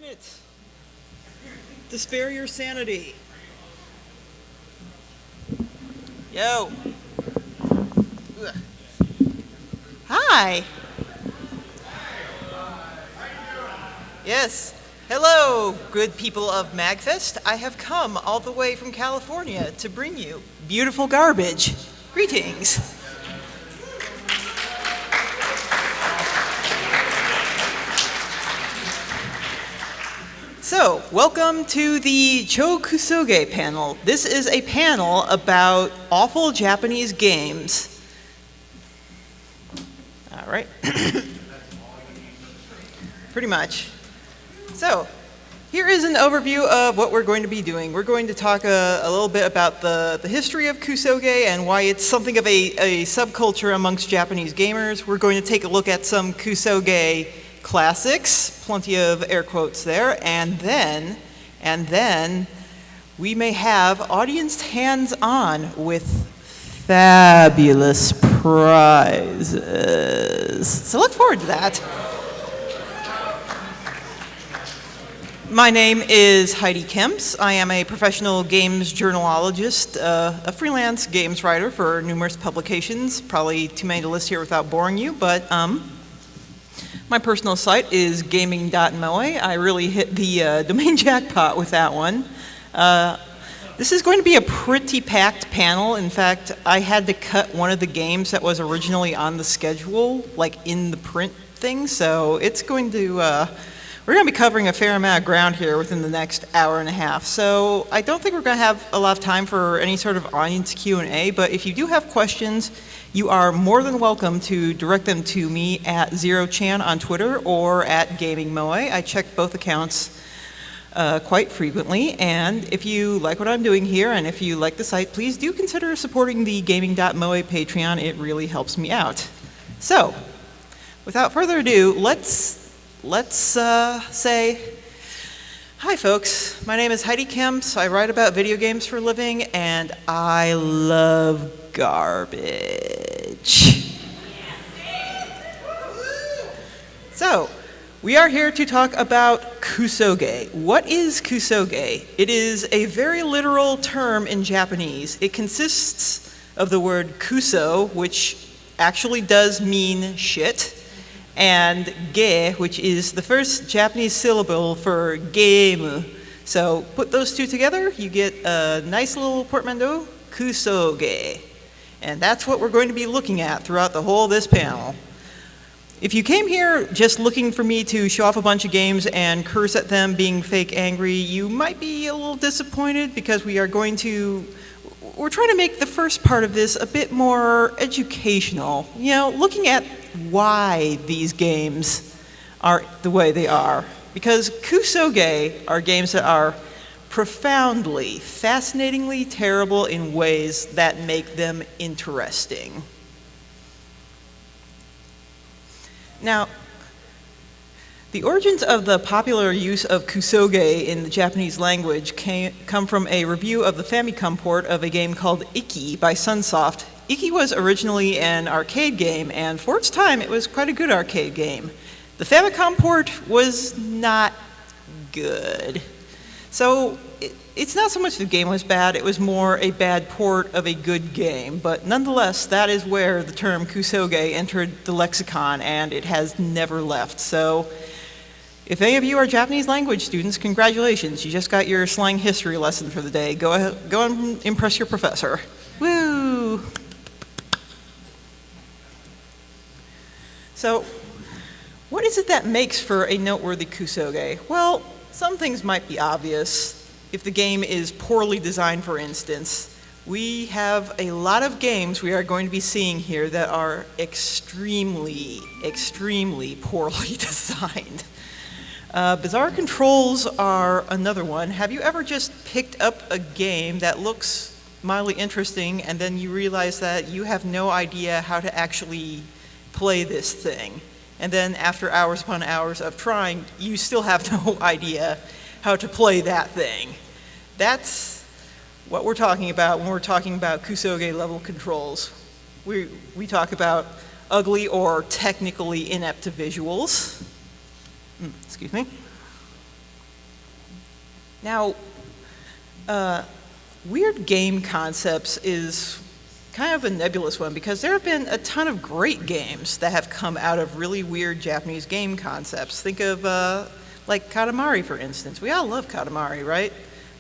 minute to spare your sanity. Yo. Ugh. Hi. Yes. Hello, good people of MAGFest. I have come all the way from California to bring you beautiful garbage. Greetings. So, welcome to the Kusoge panel. This is a panel about awful Japanese games. All right. Pretty much. So, here is an overview of what we're going to be doing. We're going to talk a little bit about the history of Kusoge and why it's something of a subculture amongst Japanese gamers. We're going to take a look at some Kusoge classics, plenty of air quotes there, and then we may have audience hands-on with fabulous prizes. So look forward to that. My name is Heidi Kemps. I am a professional games journalologist, a freelance games writer for numerous publications. Probably too many to list here without boring you, but my personal site is Gaming.moe. I really hit the domain jackpot with that one. This is going to be a pretty packed panel. In fact, I had to cut one of the games that was originally on the schedule, like in the print thing, so it's going to, we're going to be covering a fair amount of ground here within the next hour and a half. So I don't think we're going to have a lot of time for any sort of audience Q&A, but if you do have questions, you are more than welcome to direct them to me at ZeroChan on Twitter or at Gaming.moe. I check both accounts quite frequently, and if you like what I'm doing here and if you like the site, please do consider supporting the Gaming.moe Patreon. It really helps me out. So, without further ado, let's say, hi folks, my name is Heidi Kemps. I write about video games for a living, and I love garbage. So, we are here to talk about Kusoge. What is Kusoge? It is a very literal term in Japanese. It consists of the word kuso, which actually does mean shit, and ge, which is the first Japanese syllable for game. So put those two together, you get a nice little portmanteau, Kusoge. And that's what we're going to be looking at throughout the whole of this panel. If you came here just looking for me to show off a bunch of games and curse at them being fake angry, you might be a little disappointed because we're trying to make the first part of this a bit more educational. You know, looking at why these games are the way they are. Because Kusoge are games that are profoundly, fascinatingly terrible in ways that make them interesting. Now, the origins of the popular use of Kusoge in the Japanese language come from a review of the Famicom port of a game called Iki by Sunsoft. Iki was originally an arcade game, and for its time, it was quite a good arcade game. The Famicom port was not good. So, it's not so much the game was bad, it was more a bad port of a good game. But nonetheless, that is where the term Kusoge entered the lexicon, and it has never left. So, if any of you are Japanese language students, congratulations, you just got your slang history lesson for the day. Go ahead, go and impress your professor. Woo! So, what is it that makes for a noteworthy Kusoge? Well, some things might be obvious. If the game is poorly designed, for instance, we have a lot of games we are going to be seeing here that are extremely, extremely poorly designed. Bizarre controls are another one. Have you ever just picked up a game that looks mildly interesting and then you realize that you have no idea how to actually play this thing? And then after hours upon hours of trying, you still have no idea how to play that thing. That's what we're talking about when we're talking about Kusoge level controls. We talk about ugly or technically inept visuals. Excuse me. Now, weird game concepts is kind of a nebulous one because there have been a ton of great games that have come out of really weird Japanese game concepts. Think of like Katamari, for instance. We all love Katamari, right?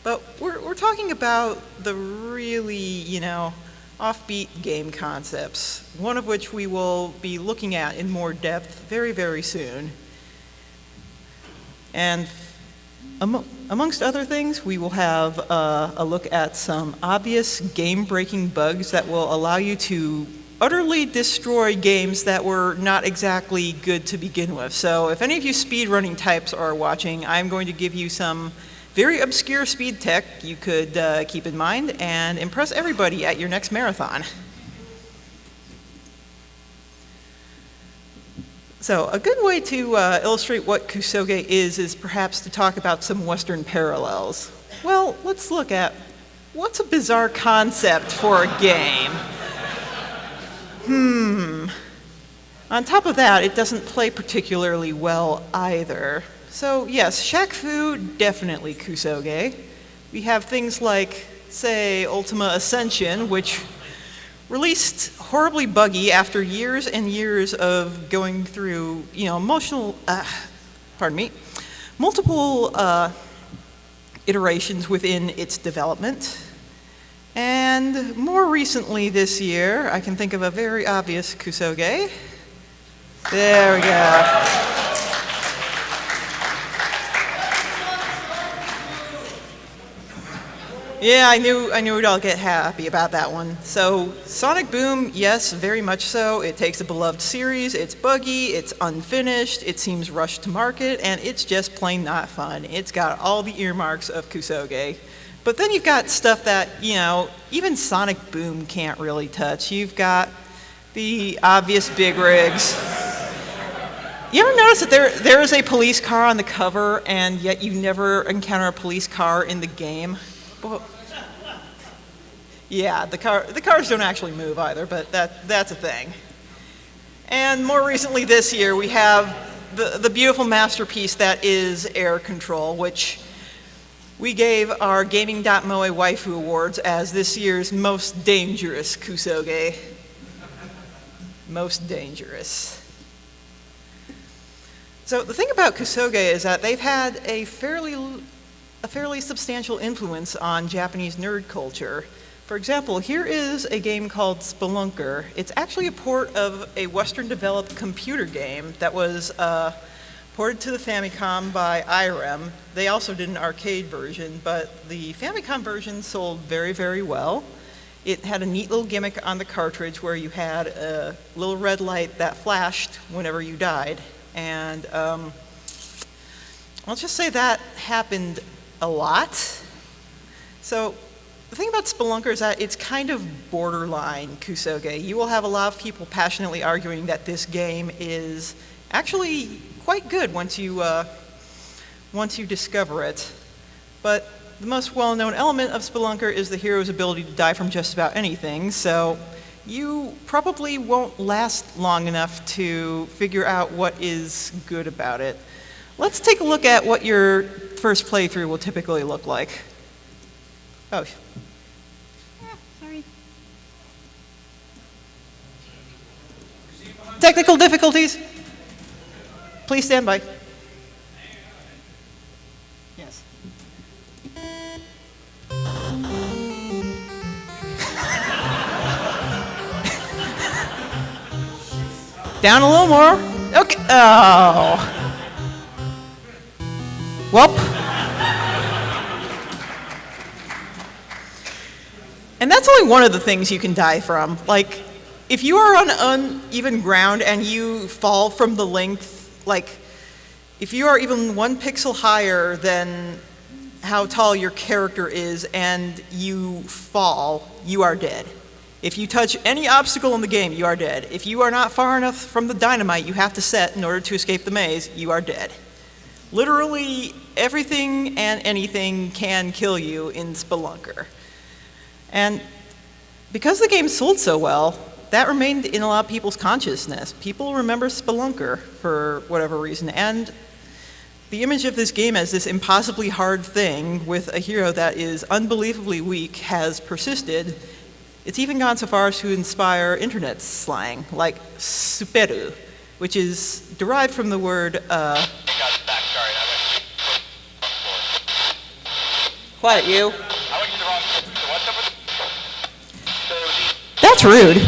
But we're talking about the really, offbeat game concepts, one of which we will be looking at in more depth very, very soon. And amongst other things, we will have a look at some obvious game-breaking bugs that will allow you to utterly destroy games that were not exactly good to begin with. So if any of you speedrunning types are watching, I'm going to give you some very obscure speed tech you could keep in mind and impress everybody at your next marathon. So a good way to illustrate what Kusoge is perhaps to talk about some Western parallels. Well, let's look at what's a bizarre concept for a game. On top of that, it doesn't play particularly well either. So yes, Shaku, definitely Kusoge. We have things like, say, Ultima Ascension, which released horribly buggy after years and years of going through, multiple iterations within its development. And more recently this year, I can think of a very obvious Kusoge. There we go. Yeah, I knew we'd all get happy about that one. So, Sonic Boom, yes, very much so. It takes a beloved series, it's buggy, it's unfinished, it seems rushed to market, and it's just plain not fun. It's got all the earmarks of Kusoge. But then you've got stuff that, even Sonic Boom can't really touch. You've got the obvious big rigs. You ever notice that there is a police car on the cover, and yet you never encounter a police car in the game? Well, yeah, the cars don't actually move either, but that's a thing. And more recently this year, we have the beautiful masterpiece that is Air Control, which we gave our Gaming.moe Waifu Awards as this year's most dangerous Kusoge. Most dangerous. So the thing about Kusoge is that they've had a fairly substantial influence on Japanese nerd culture. For example, here is a game called Spelunker. It's actually a port of a Western-developed computer game that was ported to the Famicom by IREM. They also did an arcade version, but the Famicom version sold very, very well. It had a neat little gimmick on the cartridge where you had a little red light that flashed whenever you died. And let's just say that happened a lot. So the thing about Spelunker is that it's kind of borderline Kusoge. You will have a lot of people passionately arguing that this game is actually quite good once you discover it. But the most well-known element of Spelunker is the hero's ability to die from just about anything, so you probably won't last long enough to figure out what is good about it. Let's take a look at what your first playthrough will typically look like. Oh. Sorry. Technical difficulties? Please stand by. Yes. Down a little more. Okay. Oh. Welp. And that's only one of the things you can die from. Like, if you are on uneven ground and you fall from the length, like, if you are even 1 pixel higher than how tall your character is and you fall, you are dead. If you touch any obstacle in the game, you are dead. If you are not far enough from the dynamite you have to set in order to escape the maze, you are dead. Literally everything and anything can kill you in Spelunker. And because the game sold so well, that remained in a lot of people's consciousness. People remember Spelunker for whatever reason. And the image of this game as this impossibly hard thing with a hero that is unbelievably weak has persisted. It's even gone so far as to inspire internet slang, like superu, which is derived from the word, quiet you. That's rude.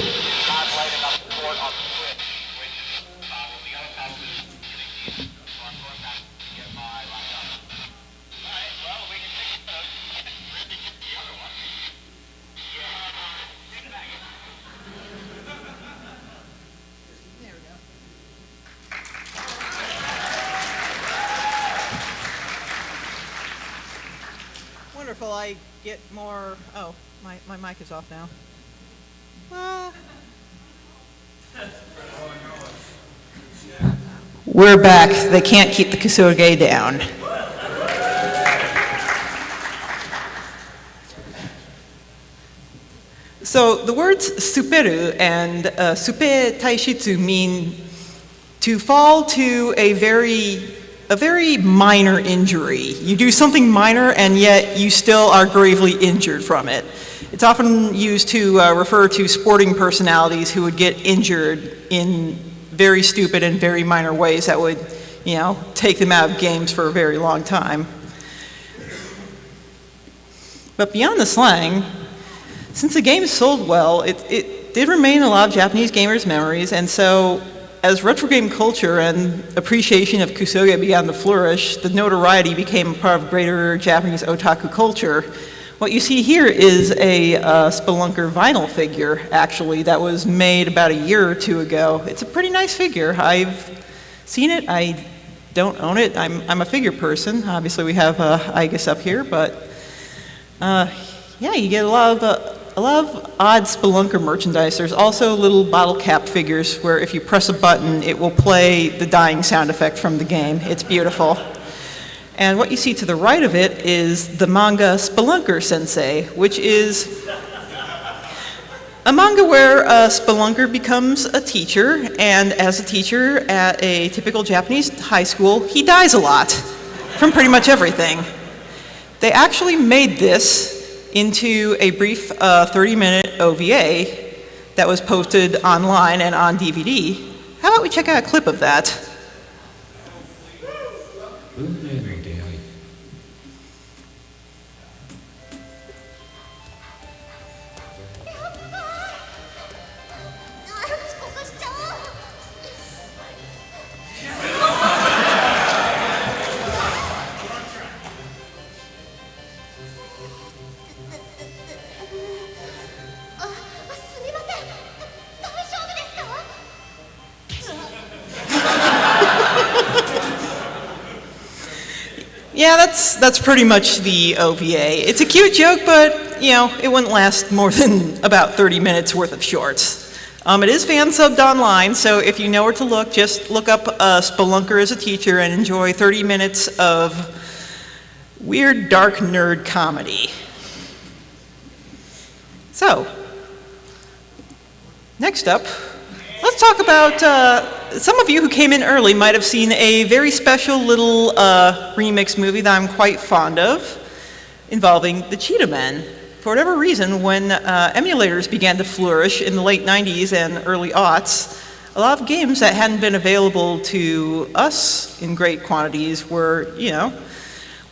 Wonderful, I get more, oh, my mic is off now. We're back. They can't keep the Kusoge down. So the words superu and supe taishitsu mean to fall to a very minor injury. You do something minor and yet you still are gravely injured from it. It's often used to refer to sporting personalities who would get injured in very stupid and very minor ways that would, take them out of games for a very long time. But beyond the slang, since the game sold well, it did remain in a lot of Japanese gamers' memories, and so as retro game culture and appreciation of Kusoge began to flourish, the notoriety became part of greater Japanese otaku culture. What you see here is a Spelunker vinyl figure, actually, that was made about a year or two ago. It's a pretty nice figure. I've seen it. I don't own it. I'm a figure person. Obviously, we have Igus up here, but yeah, you get a lot of odd Spelunker merchandise. There's also little bottle cap figures where if you press a button, it will play the dying sound effect from the game. It's beautiful. And what you see to the right of it is the manga Spelunker Sensei, which is a manga where a Spelunker becomes a teacher, and as a teacher at a typical Japanese high school, he dies a lot from pretty much everything. They actually made this into a brief 30-minute OVA that was posted online and on DVD. How about we check out a clip of that? Yeah, that's pretty much the OVA. It's a cute joke, but, it wouldn't last more than about 30 minutes worth of shorts. It is fan-subbed online, so if you know where to look, just look up Spelunker as a teacher and enjoy 30 minutes of weird, dark nerd comedy. So, next up, let's talk about, some of you who came in early might have seen a very special little remix movie that I'm quite fond of, involving the Cheetahmen. For whatever reason, when emulators began to flourish in the late 90s and early aughts, a lot of games that hadn't been available to us in great quantities were,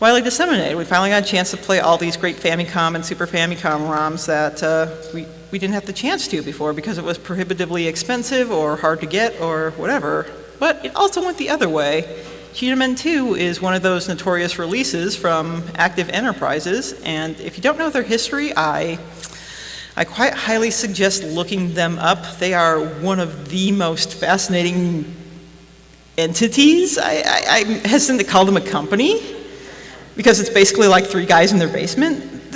widely disseminated. We finally got a chance to play all these great Famicom and Super Famicom ROMs that we didn't have the chance to before because it was prohibitively expensive or hard to get or whatever. But it also went the other way. Cheetahmen 2 is one of those notorious releases from Active Enterprises, and if you don't know their history, I quite highly suggest looking them up. They are one of the most fascinating entities. I'm hesitant to call them a company, because it's basically like three guys in their basement.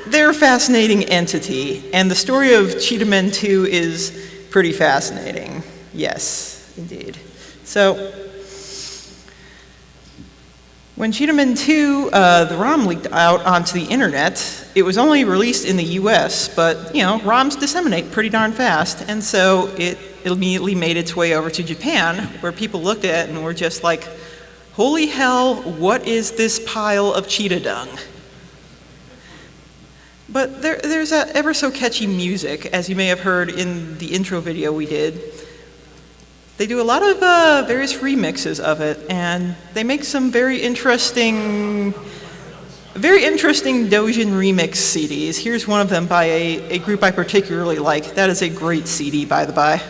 They're a fascinating entity, and the story of Cheetahmen 2 is pretty fascinating. Yes, indeed. So, when Cheetahmen 2, the ROM leaked out onto the internet, it was only released in the US, but, ROMs disseminate pretty darn fast, and so it immediately made its way over to Japan, where people looked at it and were just like, Holy hell, what is this pile of cheetah dung? But there's that ever so catchy music, as you may have heard in the intro video we did. They do a lot of various remixes of it, and they make some very interesting Dojin remix CDs. Here's one of them by a group I particularly like. That is a great CD, by the by.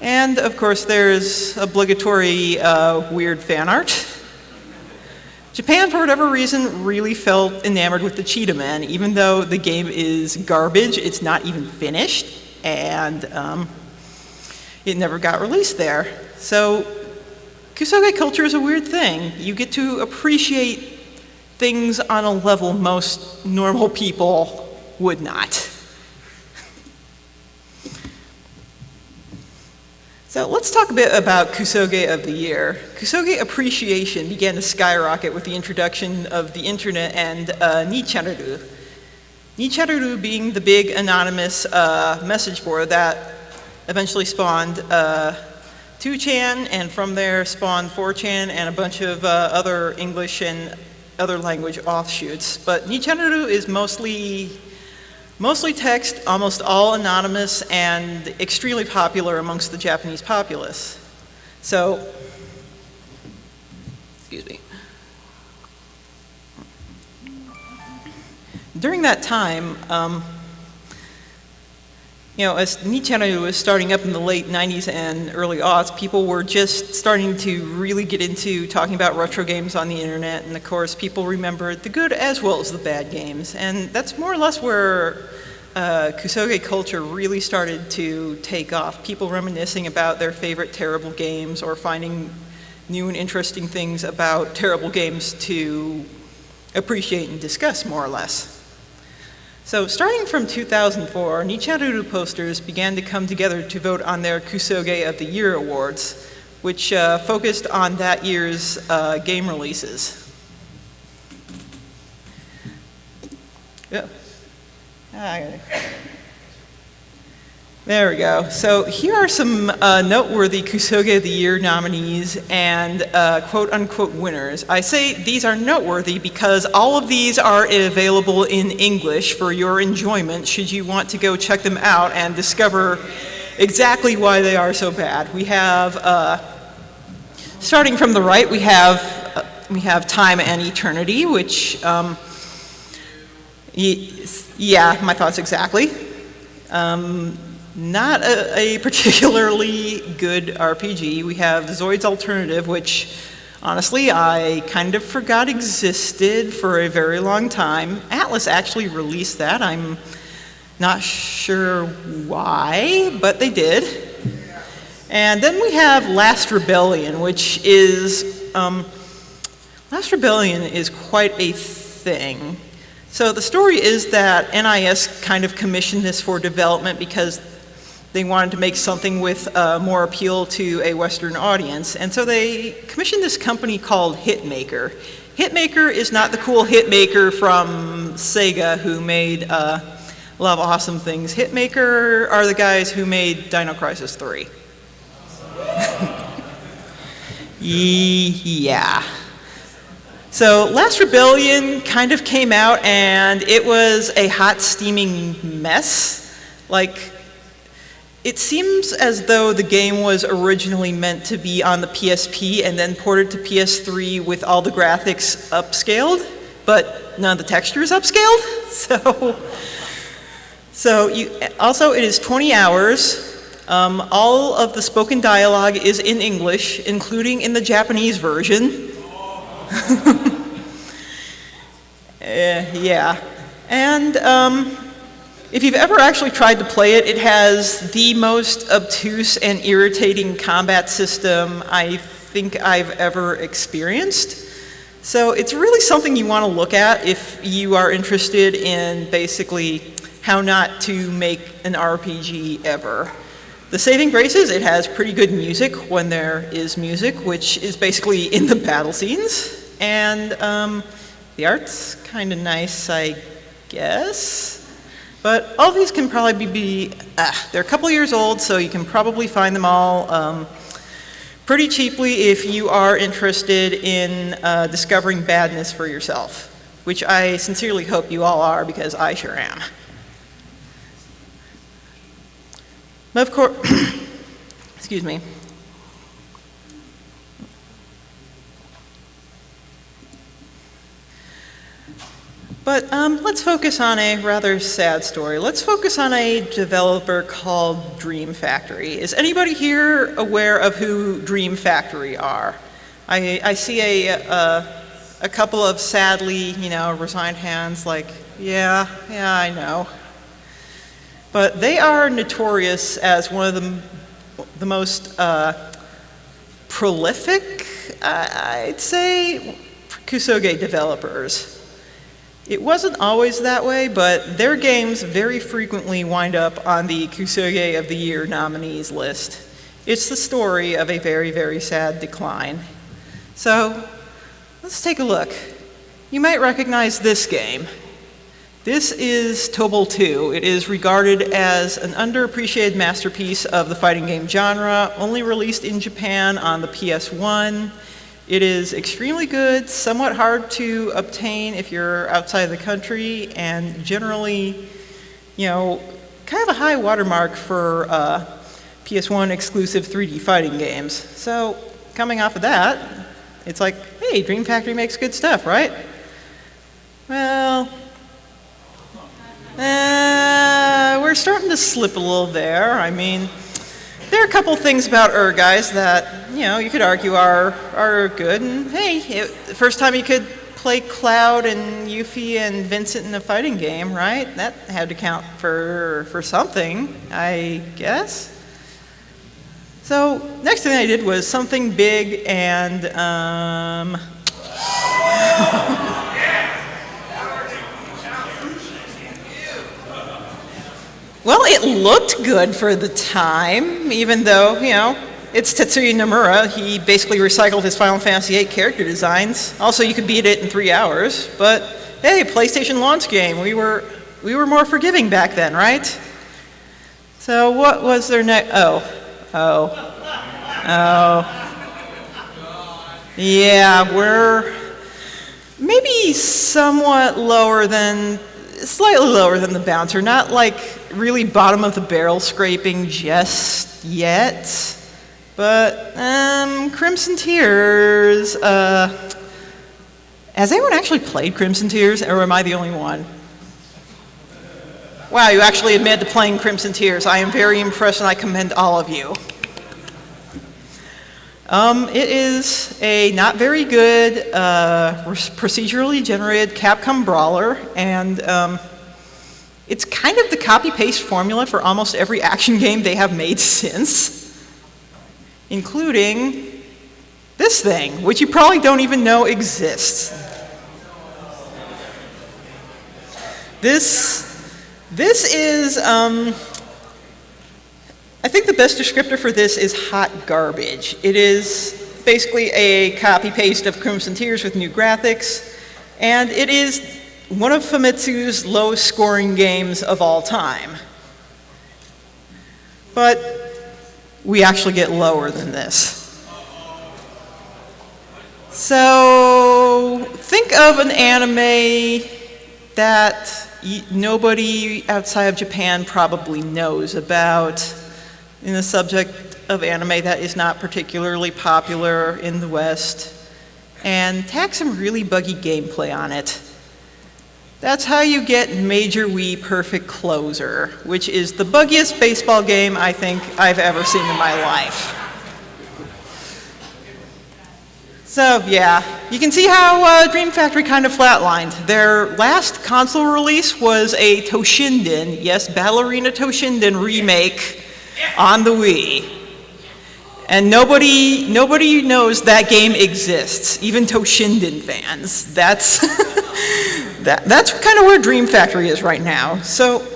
And, of course, there's obligatory weird fan art. Japan, for whatever reason, really felt enamored with the Cheetahmen. Even though the game is garbage, it's not even finished, and it never got released there. So Kusoge culture is a weird thing. You get to appreciate things on a level most normal people would not. So let's talk a bit about Kusoge of the Year. Kusoge appreciation began to skyrocket with the introduction of the internet and Nicharu. Nicharu being the big anonymous message board that eventually spawned 2chan, and from there spawned 4chan and a bunch of other English and other language offshoots. But Nicharu is mostly text, almost all anonymous, and extremely popular amongst the Japanese populace. So, excuse me. During that time, as Nicharu was starting up in the late 90s and early aughts, people were just starting to really get into talking about retro games on the internet, and of course people remembered the good as well as the bad games. And that's more or less where Kusoge culture really started to take off. People reminiscing about their favorite terrible games or finding new and interesting things about terrible games to appreciate and discuss, more or less. So starting from 2004, Nicharu posters began to come together to vote on their Kusoge of the Year awards, which focused on that year's game releases. Yeah. There we go. So here are some noteworthy Kusoge of the Year nominees and quote-unquote winners. I say these are noteworthy because all of these are available in English for your enjoyment should you want to go check them out and discover exactly why they are so bad. We have, starting from the right, we have Time and Eternity, which, yeah, my thoughts exactly. Not a particularly good RPG. We have Zoid's Alternative, which honestly I kind of forgot existed for a very long time. Atlas actually released that. I'm not sure why, but they did. And then we have Last Rebellion, which is, Last Rebellion is quite a thing. So the story is that NIS kind of commissioned this for development because they wanted to make something with more appeal to a Western audience. And so they commissioned this company called Hitmaker. Hitmaker is not the cool Hitmaker from Sega who made a lot of awesome things. Hitmaker are the guys who made Dino Crisis 3. Yeah. So Last Rebellion kind of came out and it was a hot steaming mess. Like, it seems as though the game was originally meant to be on the PSP and then ported to PS3 with all the graphics upscaled, but none of the textures upscaled. Also it is 20 hours. All of the spoken dialogue is in English, including in the Japanese version. Yeah. And if you've ever actually tried to play it, it has the most obtuse and irritating combat system I think I've ever experienced. So it's really something you want to look at if you are interested in basically how not to make an RPG ever. The saving grace is it has pretty good music when there is music, which is basically in the battle scenes. And the art's kind of nice, I guess. But all these can probably they're a couple years old, so you can probably find them all pretty cheaply if you are interested in discovering badness for yourself, which I sincerely hope you all are, because I sure am. But of course, excuse me. But let's focus on a rather sad story. Let's focus on a developer called Dream Factory. Is anybody here aware of who Dream Factory are? I see a couple of sadly, resigned hands like, yeah, I know. But they are notorious as one of the most prolific, I'd say, Kusoge developers. It wasn't always that way, but their games very frequently wind up on the Kusoge of the Year nominees list. It's the story of a very, very sad decline. So, let's take a look. You might recognize this game. This is Tobal 2. It is regarded as an underappreciated masterpiece of the fighting game genre, only released in Japan on the PS1. It is extremely good, somewhat hard to obtain if you're outside the country, and generally, kind of a high watermark for PS1 exclusive 3D fighting games. So, coming off of that, it's like, hey, Dream Factory makes good stuff, right? Well, we're starting to slip a little there. I mean, there are a couple things about guys that, you could argue are good. And hey, the first time you could play Cloud and Yuffie and Vincent in a fighting game, right? That had to count for something, I guess. So, next thing I did was something big and, well, it looked good for the time, even though, it's Tetsuya Nomura. He basically recycled his Final Fantasy VIII character designs. Also, you could beat it in 3 hours. But, hey, PlayStation launch game. We were more forgiving back then, right? So what was their next? Yeah, we're maybe somewhat slightly lower than the Bouncer. Not like really bottom of the barrel scraping just yet. But, Crimson Tears, has anyone actually played Crimson Tears, or am I the only one? Wow, you actually admit to playing Crimson Tears. I am very impressed, and I commend all of you. It is a not very good, procedurally generated Capcom brawler, and, it's kind of the copy-paste formula for almost every action game they have made since. Including this thing, which you probably don't even know exists. This is, I think the best descriptor for this is hot garbage. It is basically a copy-paste of Crimson Tears with new graphics, and it is one of Famitsu's lowest-scoring games of all time. But we actually get lower than this. So, think of an anime that nobody outside of Japan probably knows about, in the subject of anime that is not particularly popular in the West, and tack some really buggy gameplay on it. That's how you get Major Wii Perfect Closer, which is the buggiest baseball game I think I've ever seen in my life. So, yeah, you can see how Dream Factory kind of flatlined. Their last console release was a Toshinden, yes, Ballerina Toshinden remake on the Wii. And nobody knows that game exists, even Toshinden fans. That's kind of where Dream Factory is right now. So,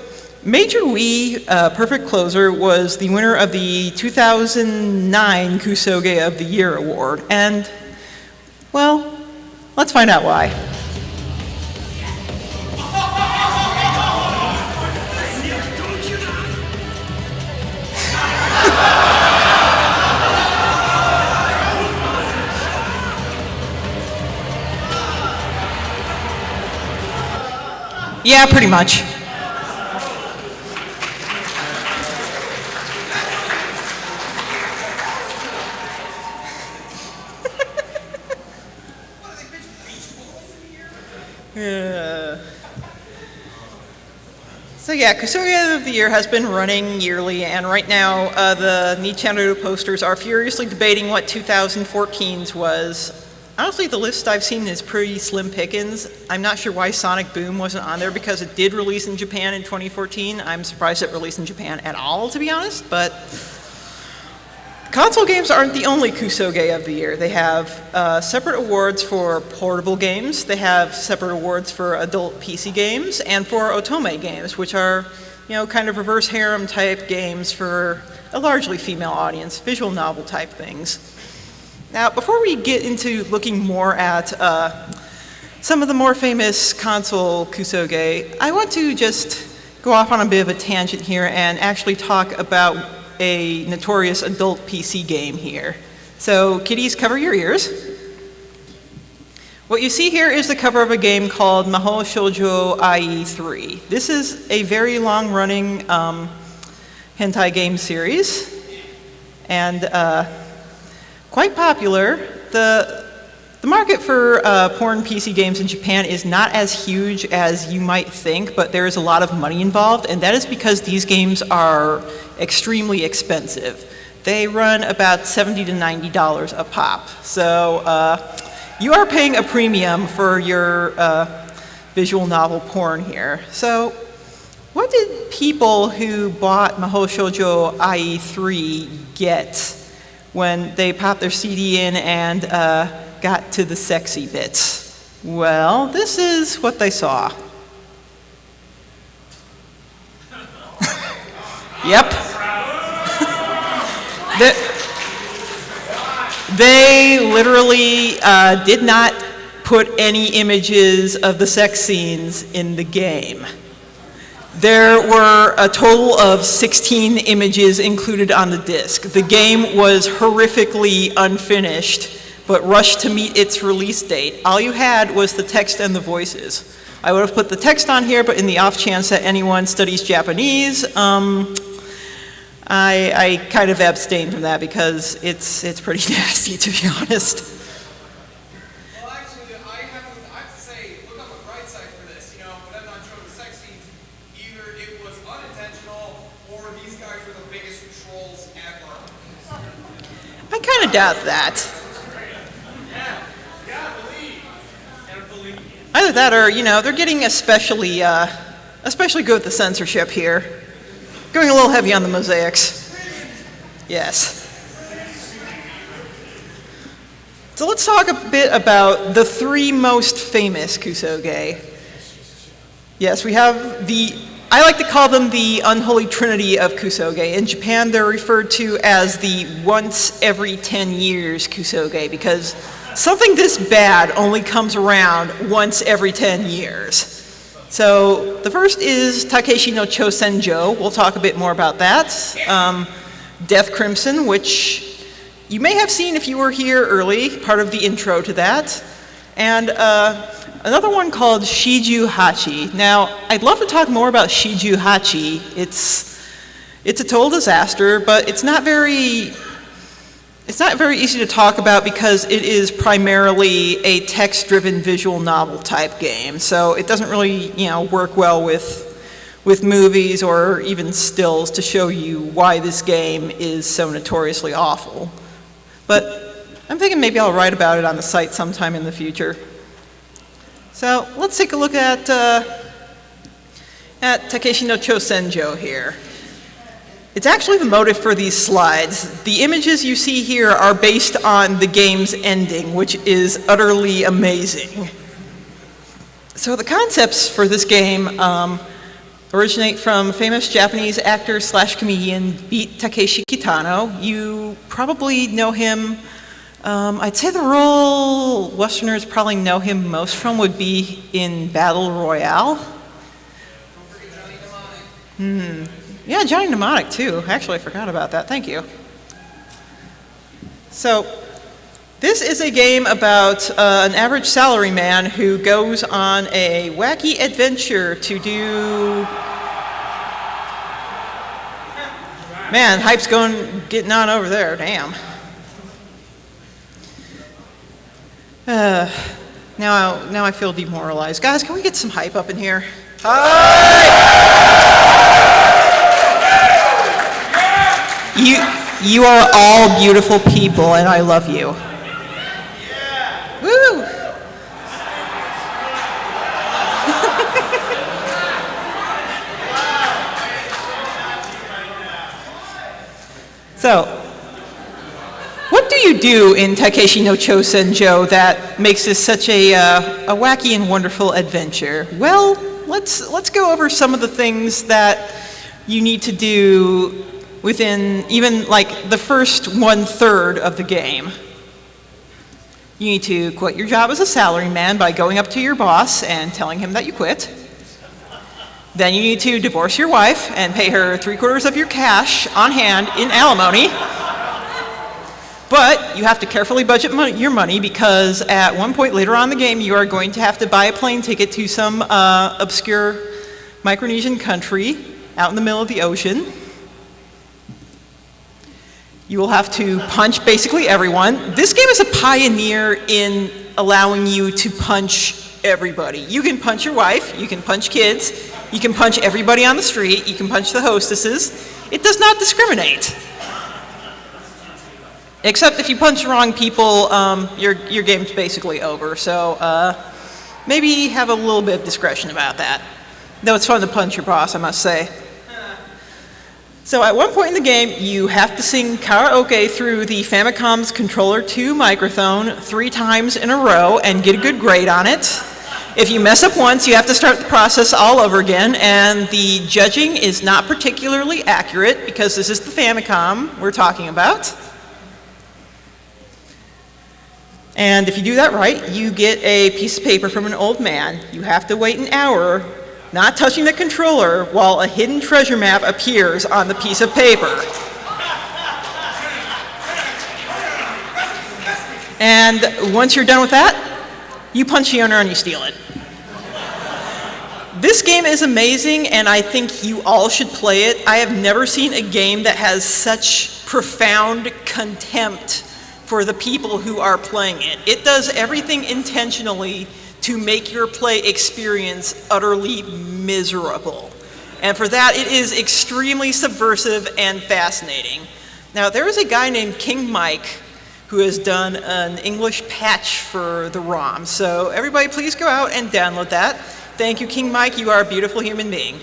Major Wii Perfect Closer was the winner of the 2009 Kusoge of the Year award. And, well, let's find out why. Yeah, pretty much. So yeah, Kusoge of the Year has been running yearly, and right now the Nintendo posters are furiously debating what 2014's was. Honestly, the list I've seen is pretty slim pickings. I'm not sure why Sonic Boom wasn't on there because it did release in Japan in 2014. I'm surprised it released in Japan at all, to be honest, but console games aren't the only Kusoge of the Year. They have separate awards for portable games, they have separate awards for adult PC games, and for otome games, which are, you know, kind of reverse harem type games for a largely female audience, visual novel type things. Now, before we get into looking more at some of the more famous console Kusoge, I want to just go off on a bit of a tangent here and actually talk about a notorious adult PC game here. So, kiddies, cover your ears. What you see here is the cover of a game called Mahou Shoujo IE 3. This is a very long-running hentai game series, and quite popular. The market for porn PC games in Japan is not as huge as you might think, but there is a lot of money involved, and that is because these games are extremely expensive. They run about $70 to $90 a pop. So you are paying a premium for your visual novel porn here. So what did people who bought Mahou Shoujo IE 3 get when they popped their CD in and got to the sexy bits? Well, this is what they saw. Yep. They literally did not put any images of the sex scenes in the game. There were a total of 16 images included on the disc. The game was horrifically unfinished, but rushed to meet its release date. All you had was the text and the voices. I would have put the text on here, but in the off chance that anyone studies Japanese, I kind of abstained from that because it's pretty nasty, to be honest. Well, actually, I have to say, look on the bright side for this. You know, when I'm not showing the sex scenes, either it was unintentional or these guys were the biggest trolls ever. I kind of doubt that. Either that or, you know, they're getting especially good with the censorship here. Going a little heavy on the mosaics. Yes. So let's talk a bit about the three most famous Kusoge. Yes, we have I like to call them the unholy trinity of Kusoge. In Japan, they're referred to as the once every 10 years Kusoge because something this bad only comes around once every 10 years. So the first is Takeshi no Chosenjo. We'll talk a bit more about that. Death Crimson, which you may have seen if you were here early, part of the intro to that. And another one called Shiju Hachi. Now, I'd love to talk more about Shiju Hachi. It's a total disaster, but it's not very easy to talk about because it is primarily a text-driven visual novel type game. So it doesn't really, you know, work well with movies or even stills to show you why this game is so notoriously awful. But I'm thinking maybe I'll write about it on the site sometime in the future. So let's take a look at Takeshi no Chosenjo here. It's actually the motive for these slides. The images you see here are based on the game's ending, which is utterly amazing. So the concepts for this game originate from famous Japanese actor / comedian Beat Takeshi Kitano. You probably know him. I'd say the role Westerners probably know him most from would be in Battle Royale. Yeah, Johnny Mnemonic too. Actually, I forgot about that. Thank you. So, This is a game about an average salaryman who goes on a wacky adventure to do... Man, hype's getting on over there, damn. Now I feel demoralized. Guys, can we get some hype up in here? You are all beautiful people, and I love you. Woo! So, what do you do in Takeshi no Chosenjo that makes this such a wacky and wonderful adventure? Well, let's go over some of the things that you need to do within even like the first 1/3 of the game. You need to quit your job as a salaryman by going up to your boss and telling him that you quit. Then you need to divorce your wife and pay her 3/4 of your cash on hand in alimony. But you have to carefully budget your money because at one point later on in the game you are going to have to buy a plane ticket to some obscure Micronesian country out in the middle of the ocean. You will have to punch basically everyone. This game is a pioneer in allowing you to punch everybody. You can punch your wife, you can punch kids, you can punch everybody on the street, you can punch the hostesses. It does not discriminate. Except if you punch the wrong people, your game's basically over. So maybe have a little bit of discretion about that. Though it's fun to punch your boss, I must say. So at one point in the game, you have to sing karaoke through the Famicom's Controller 2 microphone 3 times in a row and get a good grade on it. If you mess up once, you have to start the process all over again, and the judging is not particularly accurate because this is the Famicom we're talking about. And if you do that right, you get a piece of paper from an old man. You have to wait an hour, not touching the controller, while a hidden treasure map appears on the piece of paper. And once you're done with that, you punch the owner and you steal it. This game is amazing, and I think you all should play it. I have never seen a game that has such profound contempt for the people who are playing it. It does everything intentionally to make your play experience utterly miserable. And for that, it is extremely subversive and fascinating. Now, there is a guy named King Mike who has done an English patch for the ROM. So everybody please go out and download that. Thank you, King Mike. You are a beautiful human being.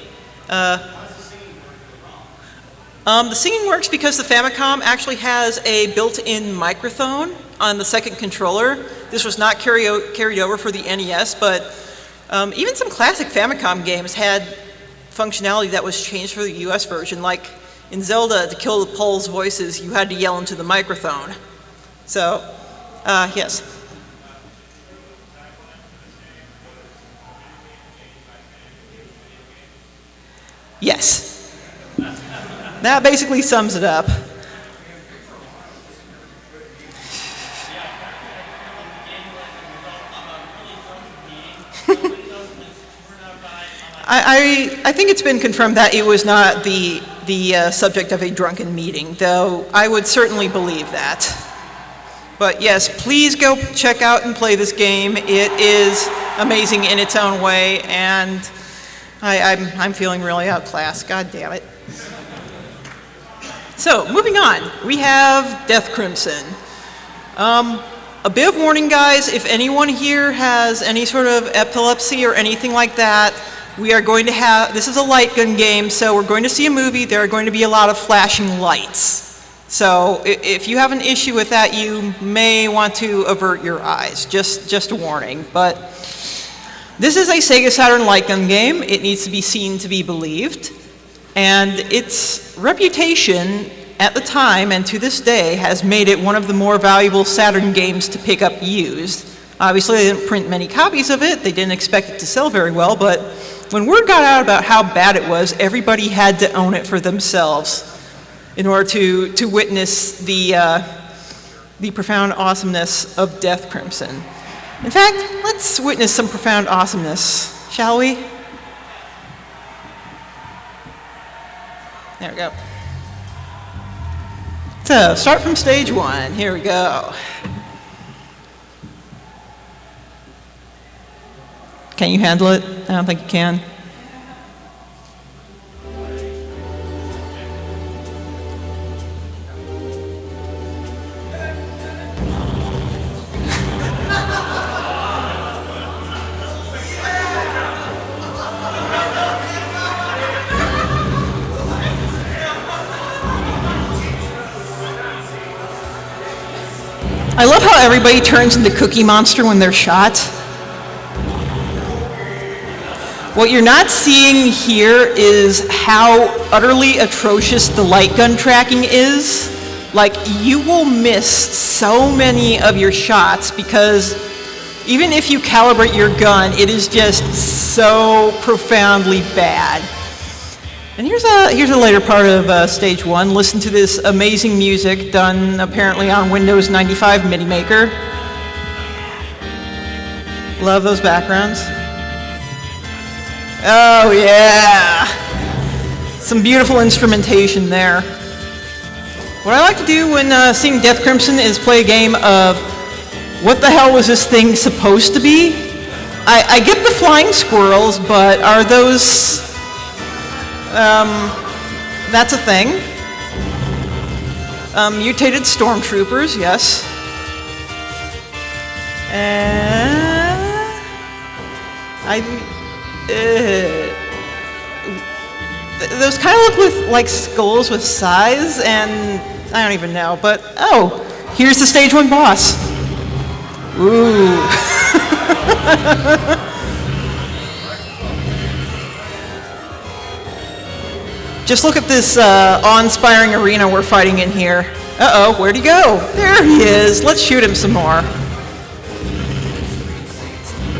The singing works because the Famicom actually has a built-in microphone on the second controller. This was not carried over for the NES, but even some classic Famicom games had functionality that was changed for the US version. Like in Zelda, to kill the Pole's voices, you had to yell into the microphone. So, yes. Yes. That basically sums it up. I think it's been confirmed that it was not the subject of a drunken meeting, though I would certainly believe that. But yes, please go check out and play this game. It is amazing in its own way, and I'm feeling really outclassed. God damn it. So, moving on, we have Death Crimson. A bit of warning, guys, if anyone here has any sort of epilepsy or anything like that, we are going to have, this is a light gun game, so we're going to see a movie, there are going to be a lot of flashing lights. So, if you have an issue with that, you may want to avert your eyes, just a warning. But this is a Sega Saturn light gun game, it needs to be seen to be believed. And its reputation at the time and to this day has made it one of the more valuable Saturn games to pick up used. Obviously, they didn't print many copies of it, they didn't expect it to sell very well, but when word got out about how bad it was, everybody had to own it for themselves in order to witness the the profound awesomeness of Death Crimson. In fact, let's witness some profound awesomeness, shall we? There we go. So, start from stage 1. Here we go. Can you handle it? I don't think you can. I love how everybody turns into Cookie Monster when they're shot. What you're not seeing here is how utterly atrocious the light gun tracking is. Like, you will miss so many of your shots because even if you calibrate your gun, it is just so profoundly bad. And here's a later part of stage 1. Listen to this amazing music done apparently on Windows 95 MIDI Maker. Love those backgrounds. Oh yeah! Some beautiful instrumentation there. What I like to do when seeing Death Crimson is play a game of what the hell was this thing supposed to be? I get the flying squirrels, but are those... that's a thing. Mutated stormtroopers, yes. Those kind of look like skulls with size, and I don't even know, but oh, here's the stage 1 boss. Ooh. Just look at this awe-inspiring arena we're fighting in here. Uh-oh, where'd he go? There he is. Let's shoot him some more.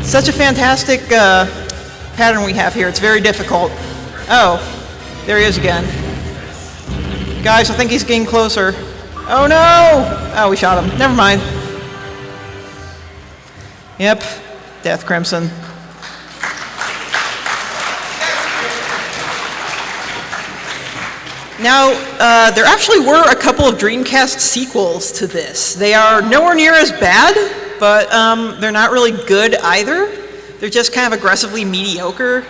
Such a fantastic pattern we have here. It's very difficult. Oh, there he is again. Guys, I think he's getting closer. Oh no! Oh, we shot him. Never mind. Yep, Death Crimson. Now, there actually were a couple of Dreamcast sequels to this. They are nowhere near as bad, but they're not really good either. They're just kind of aggressively mediocre.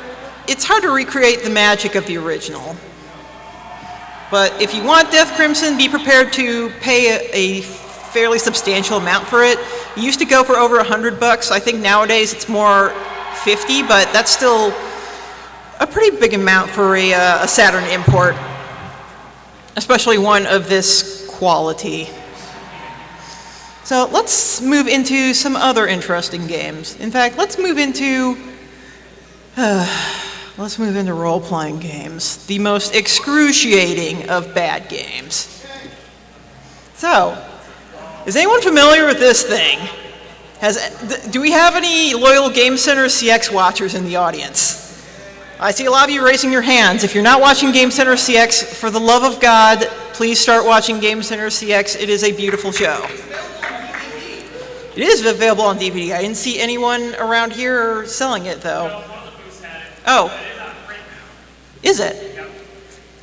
It's hard to recreate the magic of the original. But if you want Death Crimson, be prepared to pay a fairly substantial amount for it. It used to go for over $100. I think nowadays it's more 50, but that's still a pretty big amount for a Saturn import, especially one of this quality. So let's move into some other interesting games. In fact, let's move into role-playing games, the most excruciating of bad games. So, is anyone familiar with this thing? Do we have any loyal Game Center CX watchers in the audience? I see a lot of you raising your hands. If you're not watching Game Center CX, for the love of God, please start watching Game Center CX. It is a beautiful show. It is available on DVD. I didn't see anyone around here selling it, though. Oh. Is it?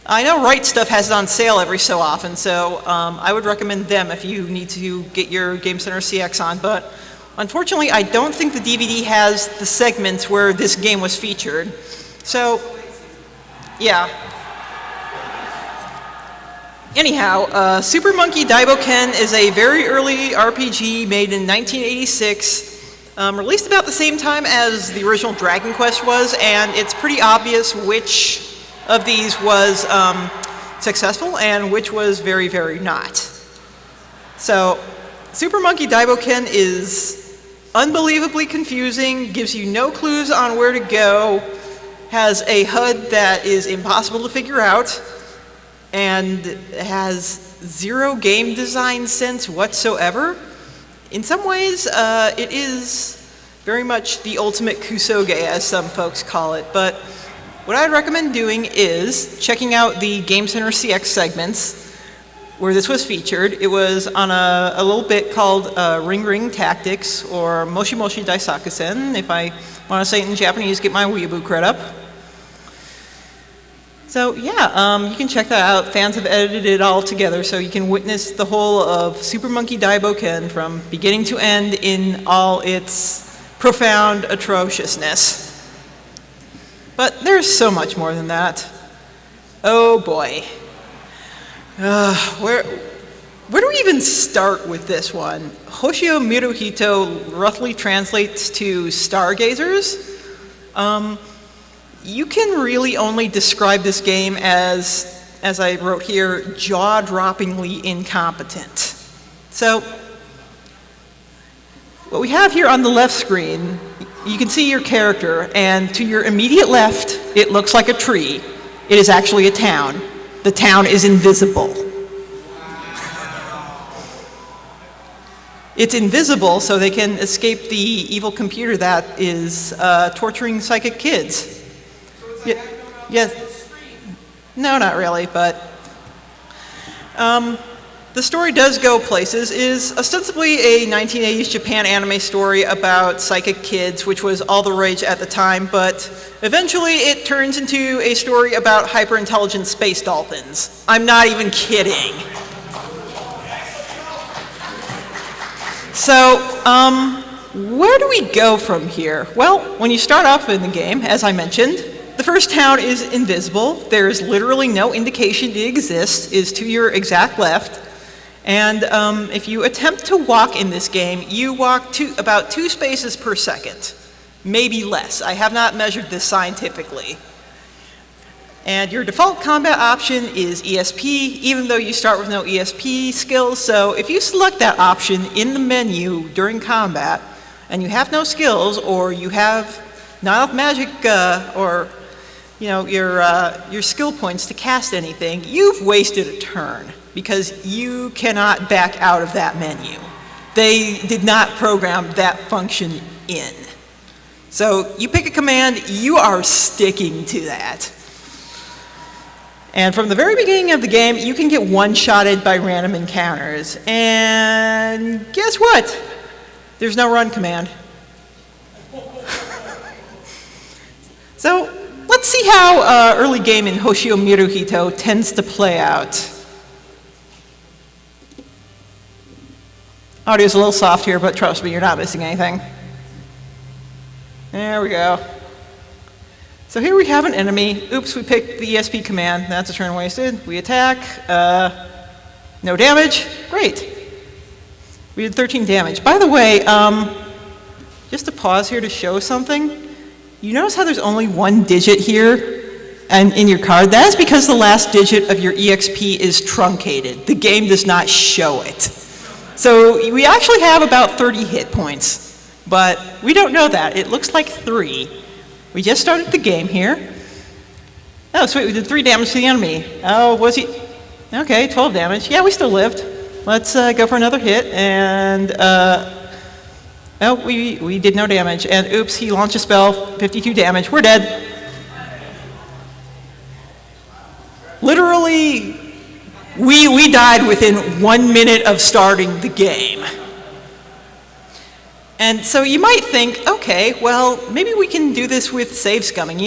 I know Right Stuff has it on sale every so often, so I would recommend them if you need to get your Game Center CX on. But unfortunately, I don't think the DVD has the segments where this game was featured. So, yeah. Anyhow, Super Monkey Daibo Ken is a very early RPG made in 1986, released about the same time as the original Dragon Quest was, and it's pretty obvious which of these was successful and which was very, very not. So, Super Monkey Daibo Ken is unbelievably confusing, gives you no clues on where to go, has a HUD that is impossible to figure out, and has zero game design sense whatsoever. In some ways, it is very much the ultimate Kusoge, as some folks call it, but what I'd recommend doing is checking out the Game Center CX segments, where this was featured. It was on a little bit called Ring Ring Tactics, or Moshi Moshi Daisakusen. If I want to say it in Japanese, get my weeaboo cred up. So yeah, you can check that out. Fans have edited it all together, so you can witness the whole of Super Monkey Daiboken from beginning to end in all its profound atrociousness. But there's so much more than that. Oh boy. Where do we even start with this one? Hoshio Miruhito roughly translates to stargazers. You can really only describe this game as I wrote here, jaw-droppingly incompetent. So, what we have here on the left screen, you can see your character, and to your immediate left, it looks like a tree. It is actually a town. The town is invisible. It's invisible so they can escape the evil computer that is torturing psychic kids. Yes. No, not really, but the story does go places. It is ostensibly a 1980s Japan anime story about psychic kids, which was all the rage at the time, but eventually it turns into a story about hyper-intelligent space dolphins. I'm not even kidding. So, where do we go from here? Well, when you start off in the game, as I mentioned, the first town is invisible. There is literally no indication it exists. It is to your exact left. And if you attempt to walk in this game, you walk about 2 spaces per second, maybe less. I have not measured this scientifically. And your default combat option is ESP, even though you start with no ESP skills. So if you select that option in the menu during combat, and you have no skills, or you have not enough magic, or your skill points to cast anything, you've wasted a turn, because you cannot back out of that menu. They did not program that function in. So you pick a command, you are sticking to that. And from the very beginning of the game, you can get one-shotted by random encounters. And guess what? There's no run command. So let's see how early game in Hoshio Miruhito tends to play out. Audio's a little soft here, but trust me, you're not missing anything. There we go. So here we have an enemy. Oops, we picked the ESP command. That's a turn wasted. We attack. No damage. Great. We did 13 damage. By the way, just to pause here to show something, you notice how there's only 1 digit here and in your card? That is because the last digit of your EXP is truncated. The game does not show it. So we actually have about 30 hit points, but we don't know that. It looks like 3. We just started the game here. Oh, sweet, we did 3 damage to the enemy. Oh, was he? Okay, 12 damage. Yeah, we still lived. Let's go for another hit, and oh, we did no damage. And oops, he launched a spell, 52 damage. We're dead. Literally, we died within 1 minute of starting the game. And so you might think, okay, well, maybe we can do this with save scumming,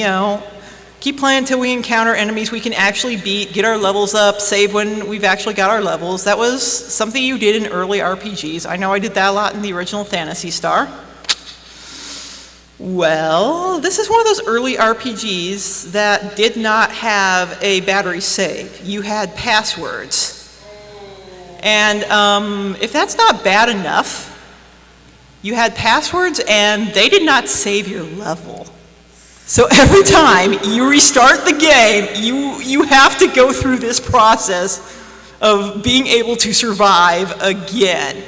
keep playing until we encounter enemies we can actually beat, get our levels up, save when we've actually got our levels. That was something you did in early RPGs. I know I did that a lot in the original Phantasy Star. Well, this is one of those early RPGs that did not have a battery save. You had passwords. And if that's not bad enough, you had passwords and they did not save your level. So every time you restart the game, you have to go through this process of being able to survive again.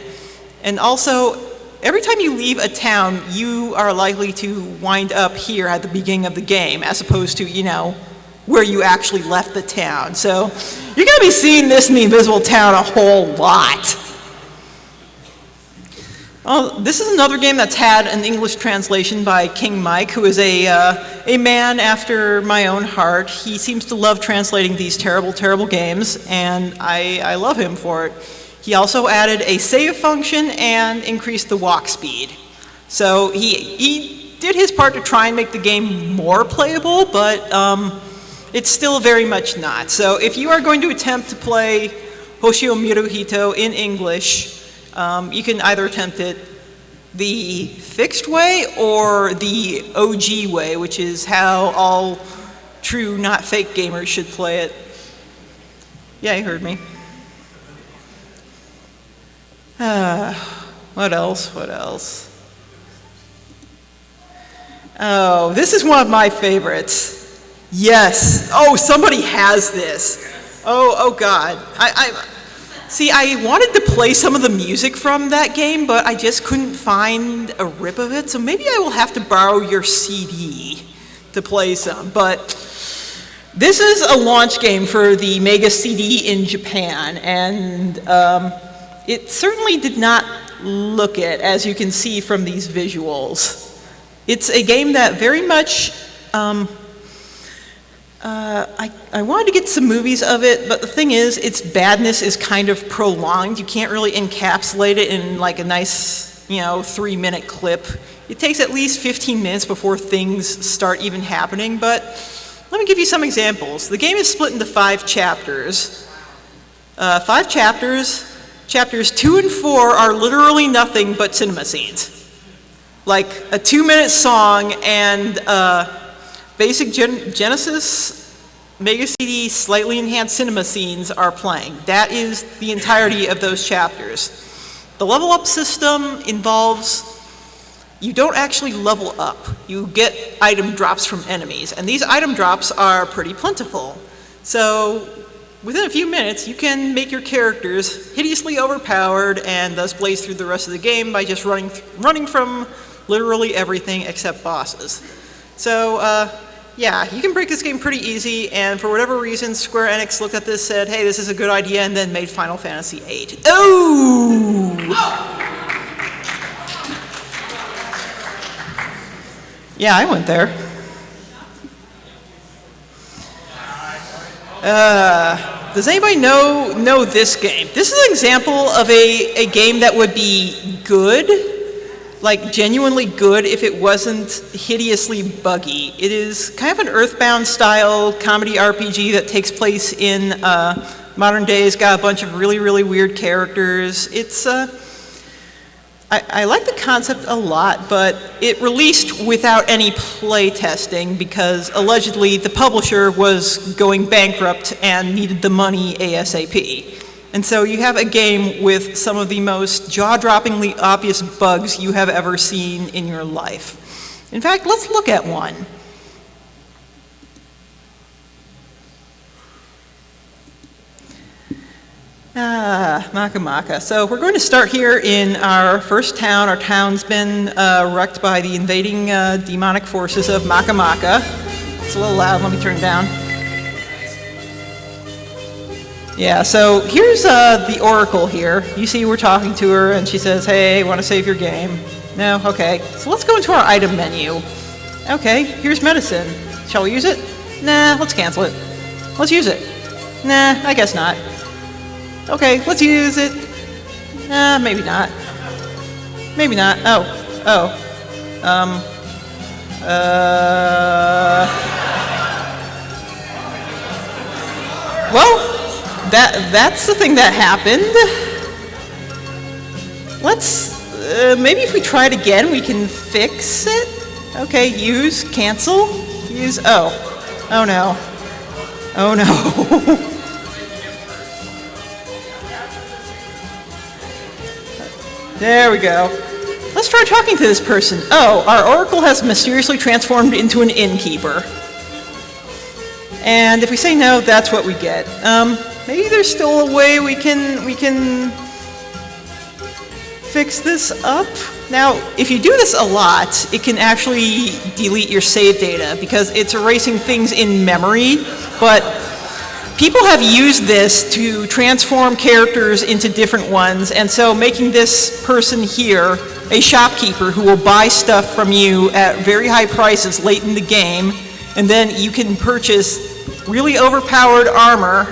And also, every time you leave a town, you are likely to wind up here at the beginning of the game, as opposed to, where you actually left the town. So you're going to be seeing this in the Invisible Town a whole lot. Well, this is another game that's had an English translation by King Mike, who is a man after my own heart. He seems to love translating these terrible, terrible games, and I love him for it. He also added a save function and increased the walk speed. So he did his part to try and make the game more playable, but it's still very much not. So if you are going to attempt to play Hoshio Miruhito in English, you can either attempt it the fixed way or the OG way, which is how all true, not fake gamers should play it. Yeah, you heard me. What else? What else? Oh, this is one of my favorites. Yes. Oh, somebody has this. Oh God. See, I wanted to play some of the music from that game, but I just couldn't find a rip of it, so maybe I will have to borrow your CD to play some. But this is a launch game for the Mega CD in Japan, and it certainly did not look it, as you can see from these visuals. It's a game that very much, I wanted to get some movies of it, but the thing is, its badness is kind of prolonged. You can't really encapsulate it in like a nice, 3-minute clip. It takes at least 15 minutes before things start even happening, but let me give you some examples. The game is split into 5 chapters. 5 chapters. Chapters 2 and 4 are literally nothing but cinema scenes. Like a 2-minute song and basic Genesis Mega CD slightly enhanced cinema scenes are playing. That is the entirety of those chapters. The level up system involves, you don't actually level up. You get item drops from enemies, and these item drops are pretty plentiful. So within a few minutes, you can make your characters hideously overpowered and thus blaze through the rest of the game by just running from literally everything except bosses. So, yeah, you can break this game pretty easy, and for whatever reason, Square Enix looked at this, said, hey, this is a good idea, and then made Final Fantasy VIII. Oh! Yeah, I went there. Does anybody know this game? This is an example of a game that would be good, like genuinely good, if it wasn't hideously buggy. It is kind of an Earthbound style comedy RPG that takes place in modern days, got a bunch of really, really weird characters. It's, I like the concept a lot, but it released without any play testing because allegedly the publisher was going bankrupt and needed the money ASAP. And so you have a game with some of the most jaw-droppingly obvious bugs you have ever seen in your life. In fact, let's look at one. Maka Maka. So we're going to start here in our first town. Our town's been wrecked by the invading demonic forces of Maka Maka. It's a little loud, let me turn it down. Yeah, so here's the Oracle here. You see we're talking to her and she says, hey, want to save your game? No? Okay. So let's go into our item menu. Okay, here's medicine. Shall we use it? Nah, let's cancel it. Let's use it. Nah, I guess not. Okay, let's use it. Nah, maybe not. Maybe not. Well, that's the thing that happened. Let's, maybe if we try it again, we can fix it. Okay, use, cancel, use, oh no. Oh no. There we go. Let's try talking to this person. Oh, our Oracle has mysteriously transformed into an innkeeper. And if we say no, that's what we get. Maybe there's still a way we can fix this up. Now, if you do this a lot, it can actually delete your save data because it's erasing things in memory, but people have used this to transform characters into different ones, and so making this person here a shopkeeper who will buy stuff from you at very high prices late in the game, and then you can purchase really overpowered armor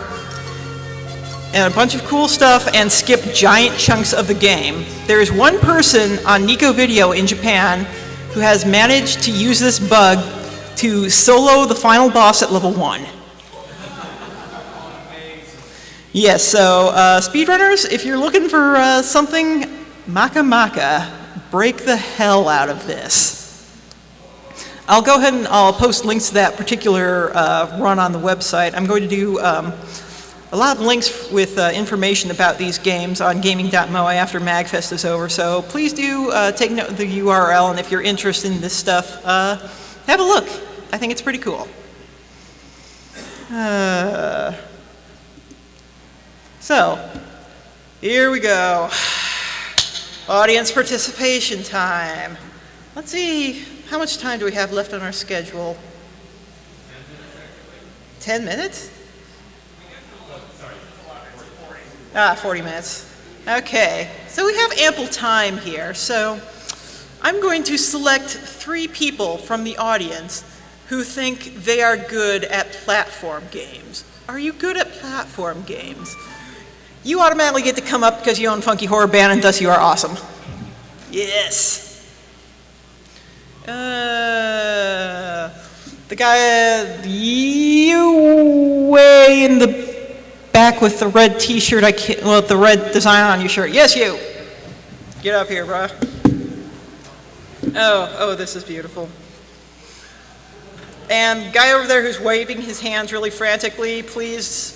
and a bunch of cool stuff and skip giant chunks of the game. There is one person on Nico Video in Japan who has managed to use this bug to solo the final boss at level 1. Yes, so speedrunners, if you're looking for something Maka Maka, break the hell out of this. I'll go ahead and I'll post links to that particular run on the website. I'm going to do a lot of links with information about these games on Gaming.moe after MAGFest is over, so please do take note of the URL, and if you're interested in this stuff, have a look. I think it's pretty cool. So, here we go. Audience participation time. Let's see, how much time do we have left on our schedule? 10 minutes? 40 minutes. Okay, so we have ample time here. So I'm going to select 3 people from the audience who think they are good at platform games. Are you good at platform games? You automatically get to come up because you own Funky Horror Band and thus you are awesome. Yes. The guy, you way in the back with the red t-shirt, well, the red design on your shirt. Yes, you. Get up here, bruh. Oh, this is beautiful. And guy over there who's waving his hands really frantically, please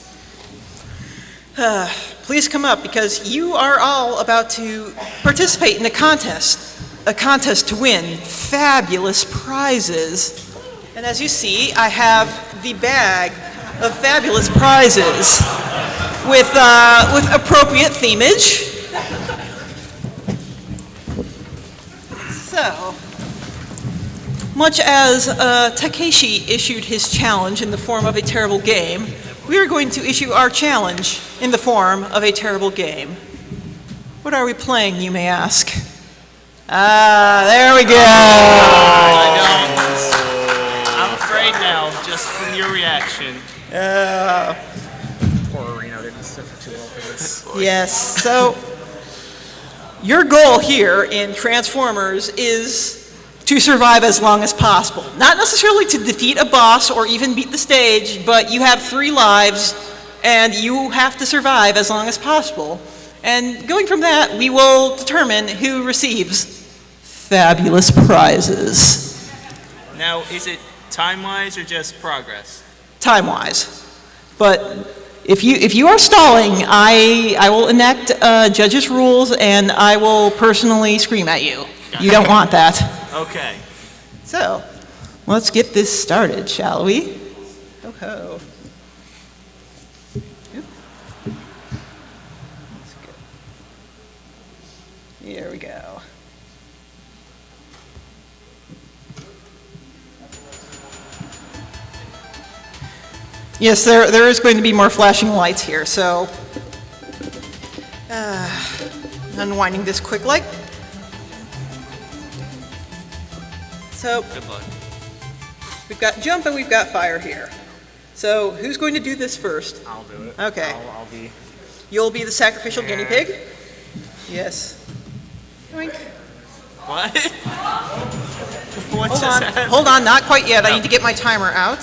come up because you are all about to participate in a contest to win fabulous prizes. And as you see, I have the bag of fabulous prizes with appropriate themage. So, much as Takeshi issued his challenge in the form of a terrible game, we are going to issue our challenge in the form of a terrible game. What are we playing, you may ask? There we go. I know. I'm afraid now, just from your reaction. Poor Reno didn't sit for too long for this. Yes, so your goal here in Transformers is to survive as long as possible. Not necessarily to defeat a boss or even beat the stage, but you have 3 lives and you have to survive as long as possible. And going from that, we will determine who receives fabulous prizes. Now, is it time-wise or just progress? Time-wise. But if you are stalling, I will enact judges' rules and I will personally scream at you. You don't want that. Okay. So, let's get this started, shall we? Ho ho. Let's go. Here we go. Yes, there is going to be more flashing lights here, so unwinding this quick like. So, Good luck. we've got jump and we've got fire here. So, who's going to do this first? I'll do it. Okay. I'll be. You'll be the sacrificial guinea pig? Yes. Oink. What? What's Hold just on, hold on, not quite yet. I need to get my timer out.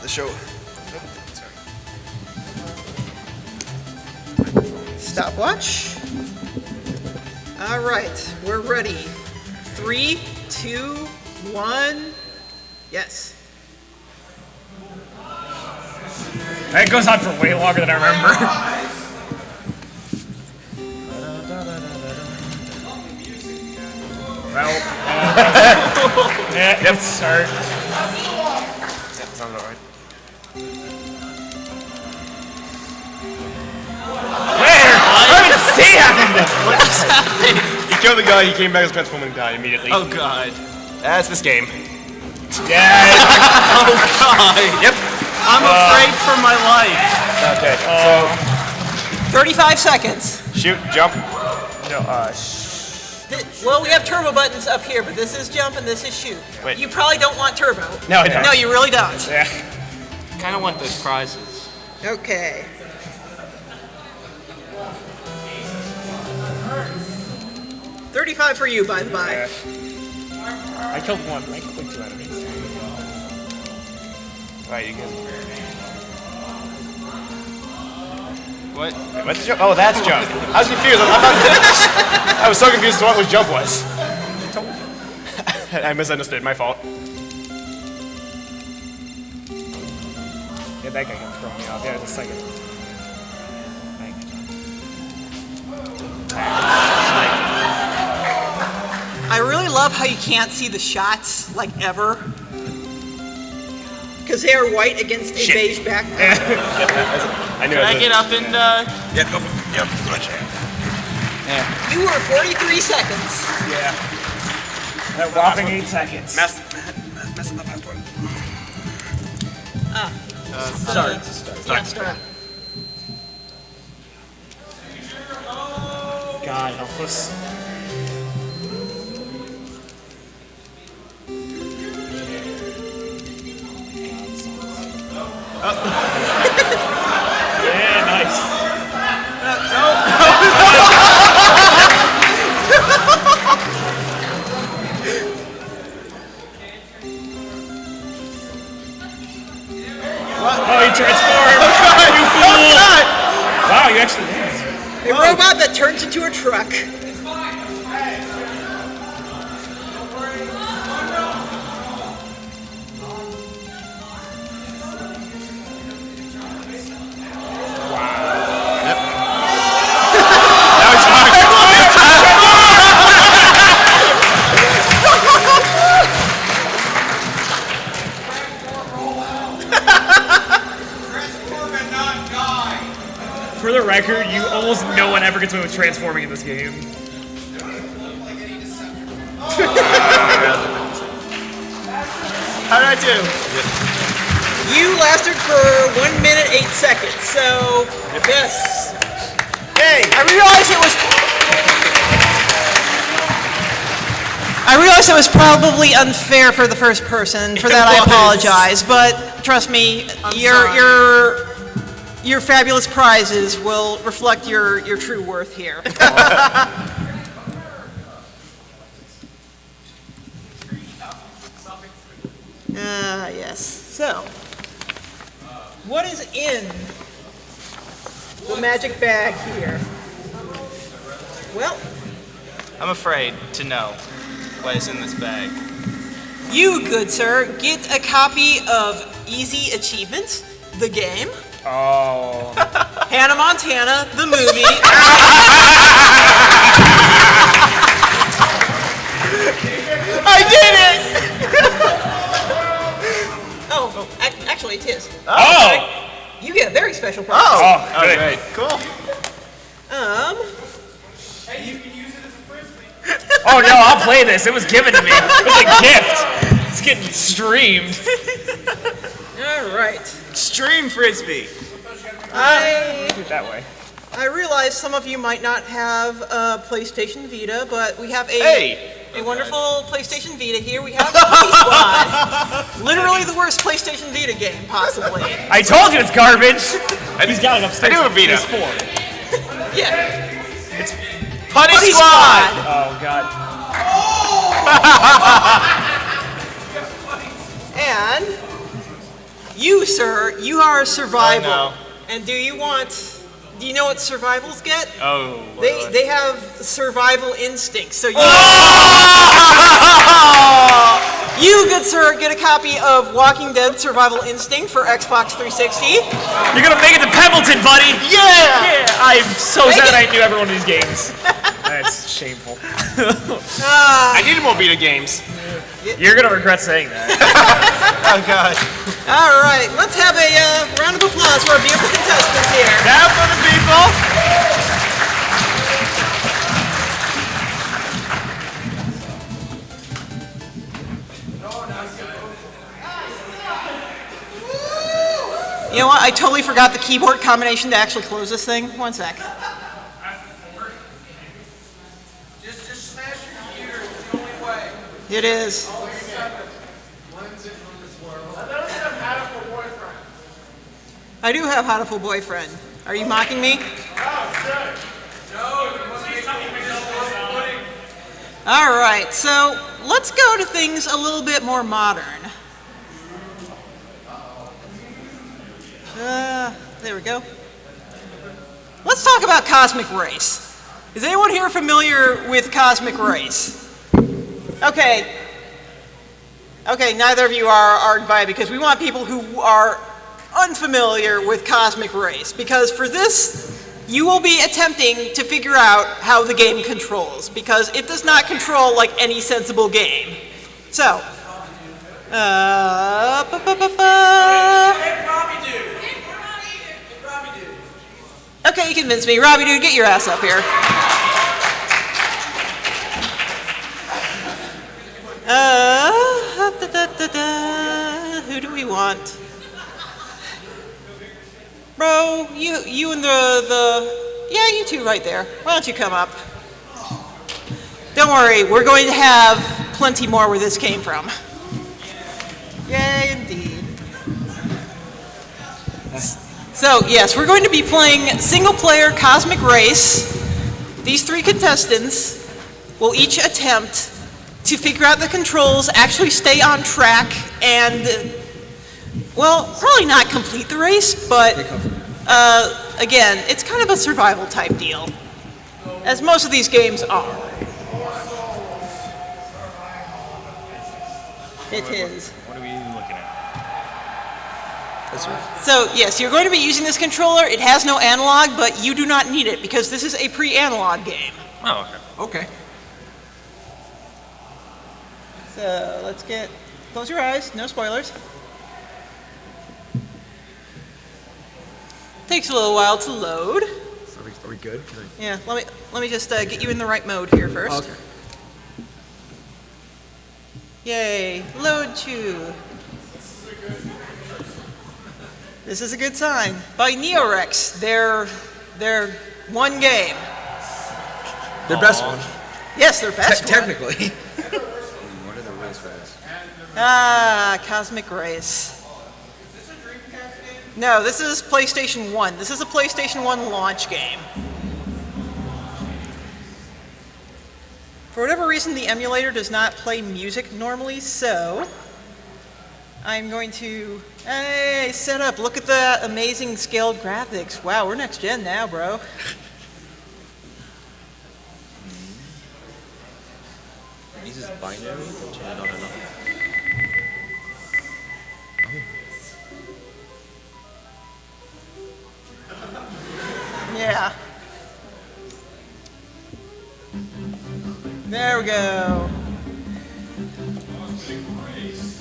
The show. Stopwatch. All right, we're ready. 3, 2, 1. Yes. That goes on for way longer than I remember. Well, yeah, yep. Start. That sounds about right. Where? I didn't see happened. What just happened? He killed the guy, he came back as transformed and died immediately. Oh, God. That's this game. Yeah. Oh, God. Yep. I'm afraid for my life. Okay, 35 seconds. shoot, jump. No, Well, we have turbo buttons up here, but this is jump and this is shoot. Wait. You probably don't want turbo. No, I don't. No, you really don't. yeah. Kind of want those prizes. Okay. $35 for you, by the by. I killed one. I killed 2 enemies. Alright, you guys. What? What's the jump? Oh, that's jump. I was confused. I was so confused as to what jump was. I misunderstood. My fault. Yeah, that guy can throw me off. Yeah, just a second. I really love how you can't see the shots, like, ever. Because they are white against a beige background. I knew Can I it. get up and, Yep, go for it. Yep, good. You were 43 seconds. Yeah. That whopping 8 seconds. Mess up the last one. Start. Start. God help us. Yeah, nice. Oh, he transformed! You fool! Wow, you actually did. A robot that turns into a truck. For the record, almost no one ever gets away with transforming in this game. how did I do? You lasted for 1 minute 8 seconds, so yes. Hey! I realized it was probably unfair for the first person. For that, I apologize. But trust me, your fabulous prizes will reflect your true worth here. Yes. So, what is in the magic bag here? Well, I'm afraid to know what is in this bag. you, good sir, get a copy of Easy Achievements, the game, Oh. Hannah Montana, the movie. I did it! Oh, actually, it is. Oh! You get a very special prize. Oh, Oh, good. great. Cool. Hey, you can use it as a frisbee. Oh no, I'll play this. It was given to me. It was a gift. It's getting streamed. All right. Extreme frisbee. I Do it that way. realize some of you might not have a PlayStation Vita, but we have a wonderful PlayStation Vita here. We have Buggy Squad. Literally the worst PlayStation Vita game, possibly. I told you it's garbage. He's got it upstairs. I knew a Vita. It's 4. Yeah. Putty Buggy Squad! Oh god. And you, sir, you are survival. Oh, no. And do you know what survivals get? Oh, They have survival instincts. So you, good sir, get a copy of Walking Dead Survival Instinct for Xbox 360. You're gonna make it to Pebblton, buddy! Yeah! I'm so Make sad it. I knew every one of these games. That's shameful. I needed more Vita games. You're gonna regret saying that. Oh, God. All right, let's have a round of applause for our beautiful contestants here. Now for the people. You know what? I totally forgot the keyboard combination to actually close this thing. One sec. Just smash your computer. It's the only way. It is. I do have Hatoful Boyfriend. Are you mocking me? All right, so let's go to things a little bit more modern. There we go. Let's talk about Cosmic Race. Is anyone here familiar with Cosmic Race? Okay. Okay, neither of you are invited because we want people who are unfamiliar with Cosmic Race, because for this, you will be attempting to figure out how the game controls, because it does not control like any sensible game. So, okay, you convinced me. Robbie Dude, get your ass up here. Who do we want? Bro, you and yeah, you two right there. Why don't you come up? Don't worry, we're going to have plenty more where this came from. Yay, indeed. So, yes, we're going to be playing single-player Cosmic Race. These 3 contestants will each attempt to figure out the controls, actually stay on track, and, well, probably not complete the race, but, again, it's kind of a survival type deal, as most of these games are. It is. What are we looking at? So, yes, you're going to be using this controller. It has no analog, but you do not need it because this is a pre-analog game. Oh, okay. Okay. So, close your eyes, no spoilers. Takes a little while to load. Are we good? Yeah, let me just get you in the right mode here first. Okay. Yay, load chew. This is a good sign. By Neorex, they're one game. Their best one. Yes, their best one. Technically. What are the race races? Cosmic Race. Is this a Dreamcast game? No, this is PlayStation 1. This is a PlayStation 1 launch game. For whatever reason, the emulator does not play music normally, so I'm going to, hey, set up. Look at that amazing scaled graphics. Wow, we're next gen now, bro. This is binary. Turn it on and off. Yeah. There we go.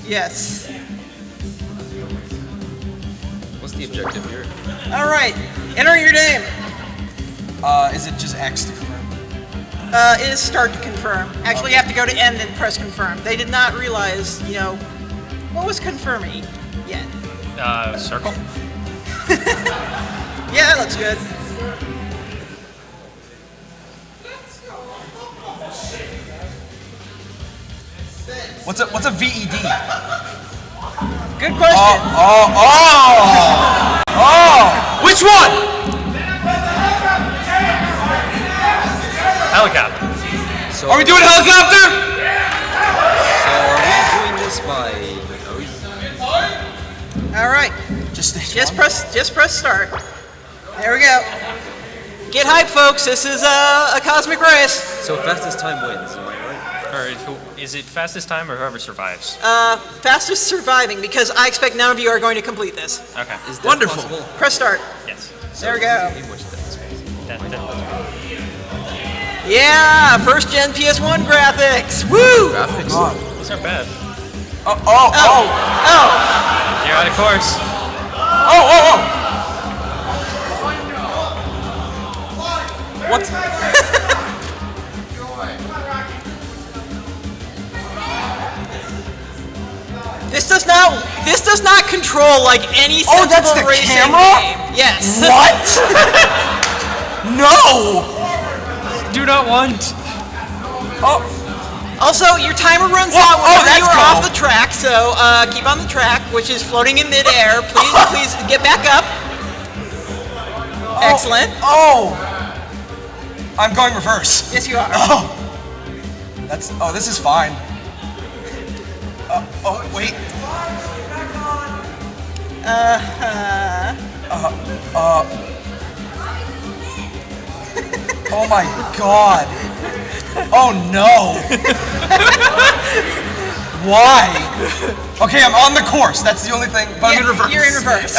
Yes. What's the objective here? All right. Enter your name. Is it just X to confirm? It is start to confirm. Actually, you have to go to end and press confirm. They did not realize, what was confirming yet. Circle? Yeah, that looks good. What's a VED? Good question. Which one? Helicopter. So, Are we doing helicopter? So are we doing this by the nose? All right. Just press start. There we go. Get hyped, folks. This is a Cosmic Race. So fastest time wins, am I right? Or is it fastest time or whoever survives? Fastest surviving, because I expect none of you are going to complete this. Okay. Is that Wonderful. possible? Press start. Yes. There we go. In which that's Yeah, first gen PS1 graphics. Woo! graphics. These aren't bad. Oh. You're out of course. What? This does not control like any Oh, that's sensible the racing camera? game. Yes. What? No! Do not want. Oh, Also, your timer runs Whoa, out oh, whenever you that's are cool. off the track, so keep on the track, which is floating in midair. Please get back up. Excellent. Oh! I'm going reverse. Yes, you are. Oh! This is fine. Wait. Oh my god. Oh no. Why? Okay, I'm on the course. That's the only thing. But I'm in reverse. You're in reverse.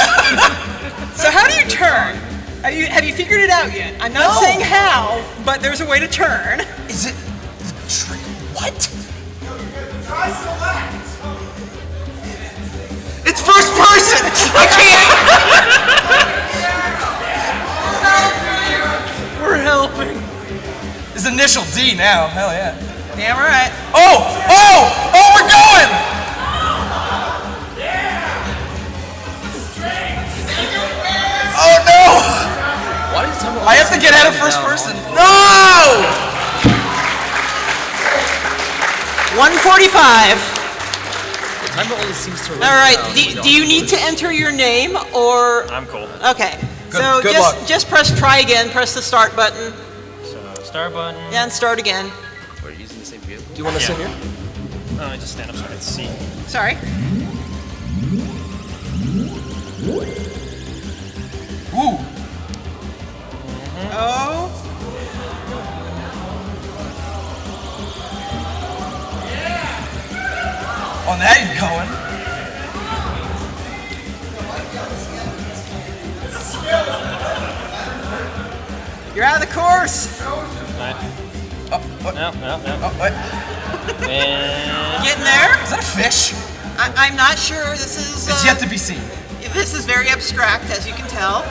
So how do you turn? Have you figured it out yet? I'm not No. saying how, but there's a way to turn. Is it the trick? What? Try select. It's first person! I can't! We're helping. It's initial D now. Hell yeah. Damn right. Oh! We're going! Oh no! Why does someone I have to get out of first person. No! 145. The timer always seems to run All right. down Do when you y'all- need to enter your name or? I'm cool. Okay. So good luck. just press try again. Press the start button. So start button. And start again. We're using the same vehicle? Do you want to sit here? Oh, I just stand up so I can see. Sorry. Ooh. Oh. Oh, now you're going. You're out of the course. Right. What? No. Oh, what? And Getting there. Is that a fish? I'm not sure. This is. It's yet to be seen. This is very abstract, as you can tell.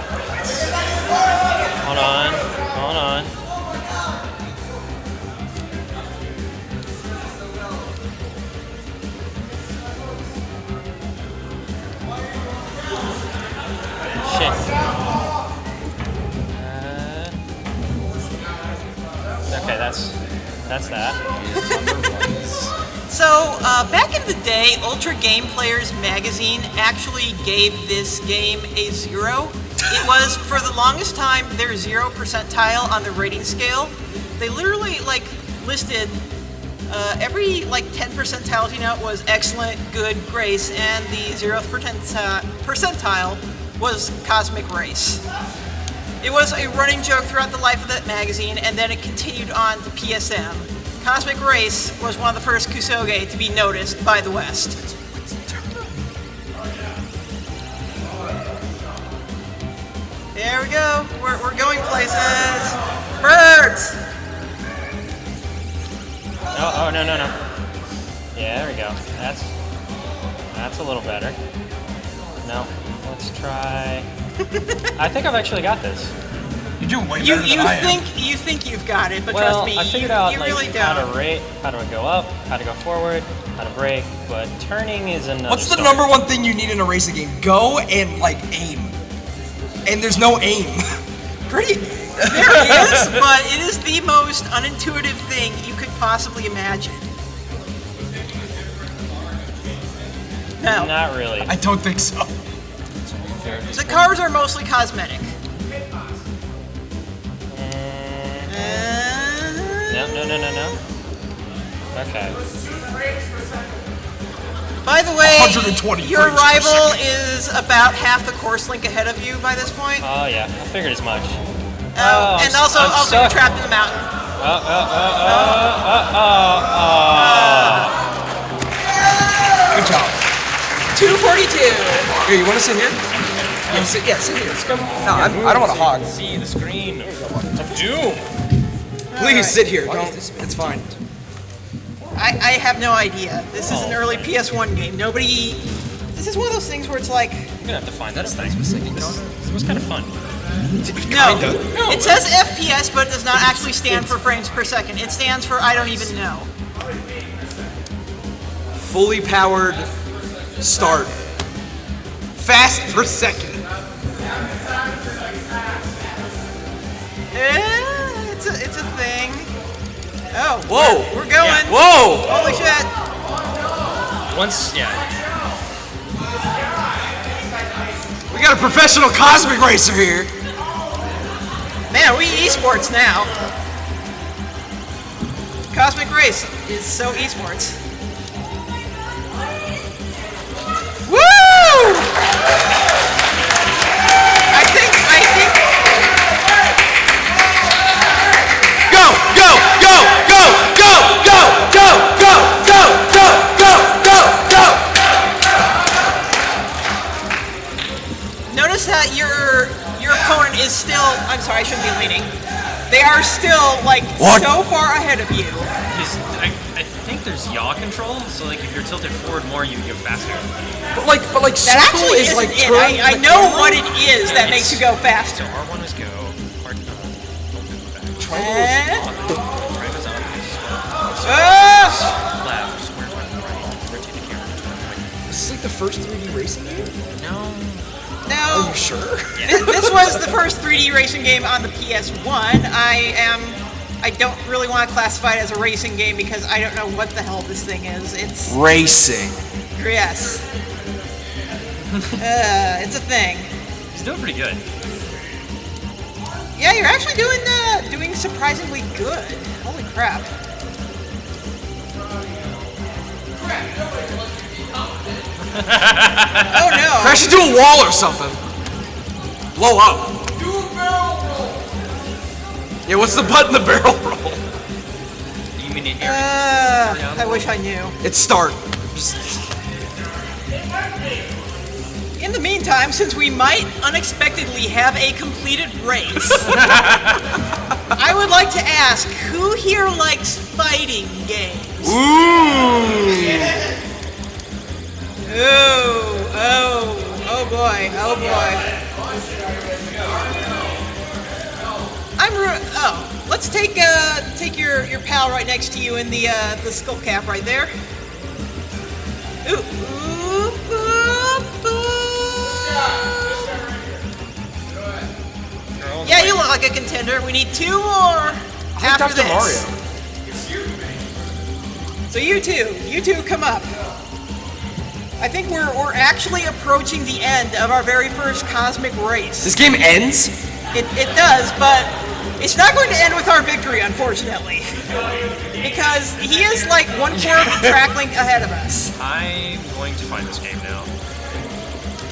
hold on. Shit. Okay, that's that. So, back in the day, Ultra Game Players magazine actually gave this game a 0. It was, for the longest time, their 0 percentile on the rating scale. They literally, listed every, 10 percentile was excellent, good, grace, and the 0th percentile was Cosmic Race. It was a running joke throughout the life of that magazine, and then it continued on to PSM. Cosmic Race was one of the first Kusoge to be noticed by the West. There we go. We're going places. Birds! Oh, no. Yeah, there we go. That's a little better. No, let's try. I think I've actually got this. You're doing way You better than I am. think you've got it, but Well, trust me, I figured out you really how don't. to rate, how to go up, how to go forward, how to brake, but turning is another What's the story. number one thing you need in a racing game? Go and aim. And there's no aim. There is, but it is the most unintuitive thing you could possibly imagine. No, Not really. I don't think so. the cars are mostly cosmetic. No. Okay. By the way, 120 your frames per rival second. is about half the course link ahead of you by this point. Oh yeah, I figured as much. And also I'm you're stuck. trapped in the mountain. Good job. 242. Here, you want to sit here? Sit here. No, I don't want to hog. See the screen of doom. Please sit here. Don't. It's fine. I have no idea. This is an early PS1 game. Nobody. This is one of those things where it's like, I'm gonna have to find this thing. This was kind of fun. no. It says FPS, but it does not actually stand for frames per second. It stands for I don't even know. Fully powered Start. Fast per second. It's a thing. Oh, Whoa. we're going. Yeah. Whoa! Holy shit. Once, yeah. We got a professional cosmic racer here. Man, we esports now. Cosmic Race is so esports. Woo! I think. Go! Go! Go! Go! Go! Go! Go! Go! Go! Go! Go! Go! Go! Notice that your opponent is still. I'm sorry, I shouldn't be leaning. They are still like so far ahead of you. I think there's yaw control, so like if you're tilted forward more, you go faster. But like That circle actually is like isn't it. turn. I know what it is that makes you go So faster. R1 is go, R2 is back. Eh? Triangle's up, Ah! left, square right, rotate the camera. This is like the first 3D racing game. No. No. Are you sure? This was the first 3D racing game on the PS1. I don't really want to classify it as a racing game because I don't know what the hell this thing is. It's Racing. yes. It's a thing. He's doing pretty good. Yeah, you're actually doing surprisingly good. Holy crap. Oh no. Crash into a wall or something. Blow up. Do a barrel roll. Yeah, what's the button? The barrel roll. You mean in here? I wish I knew. It's start. In the meantime, since we might unexpectedly have a completed race, I would like to ask, who here likes fighting games? Oh boy, oh boy. Let's take your pal right next to you in the skull cap right there. Ooh, ooh, ooh, ooh. Yeah, you look like a contender. We need 2 more after Dr. this. Mario. So you two come up. I think we're actually approaching the end of our very first cosmic race. This game ends? It does, but it's not going to end with our victory, unfortunately. Because he is like 1/4 of the track length ahead of us. I'm going to find this game now.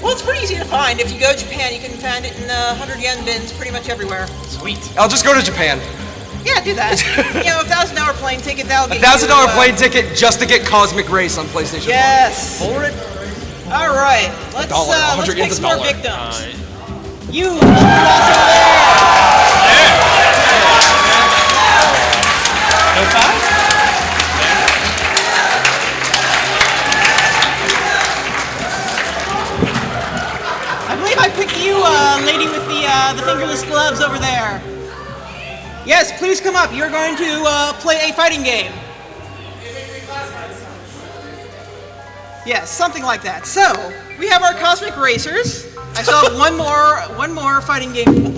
Well, it's pretty easy to find. If you go to Japan, you can find it in 100 yen bins pretty much everywhere. Sweet. I'll just go to Japan. Yeah, do that. You know, $1,000 plane ticket, that'll get $1,000 you, plane ticket just to get Cosmic Race on PlayStation 1. Yes. For it? All right. Let's $1, let's 100 pick yen's a some more dollar. victims. You lost over there. No 5? I believe I picked you, lady with the fingerless gloves over there. Yes, please come up. You're going to play a fighting game. Yes, something like that. So we have our cosmic racers. I still have one more fighting game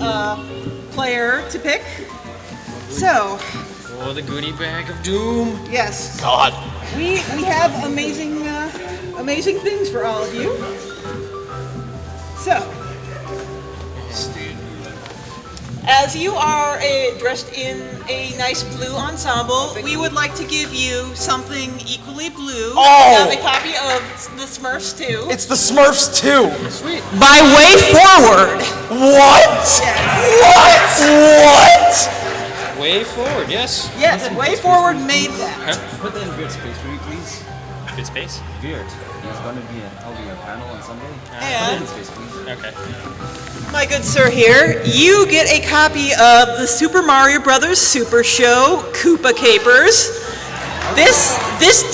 player to pick. So Oh, the goodie bag of doom. yes, God. we have amazing things for all of you. So, as you are dressed in a nice blue ensemble, we would like to give you something equally blue. Oh! We have a copy of the Smurfs 2. It's the Smurfs 2. Sweet. By Way Forward. What? Yes. What? Way forward, yes. Yes, Way Forward made that. Put that in weird space for me, please. Good space. Weird. He's going to be holding a panel on Sunday. Put it And in space, please. Okay. my good sir here, you get a copy of the Super Mario Brothers Super Show Koopa Capers. This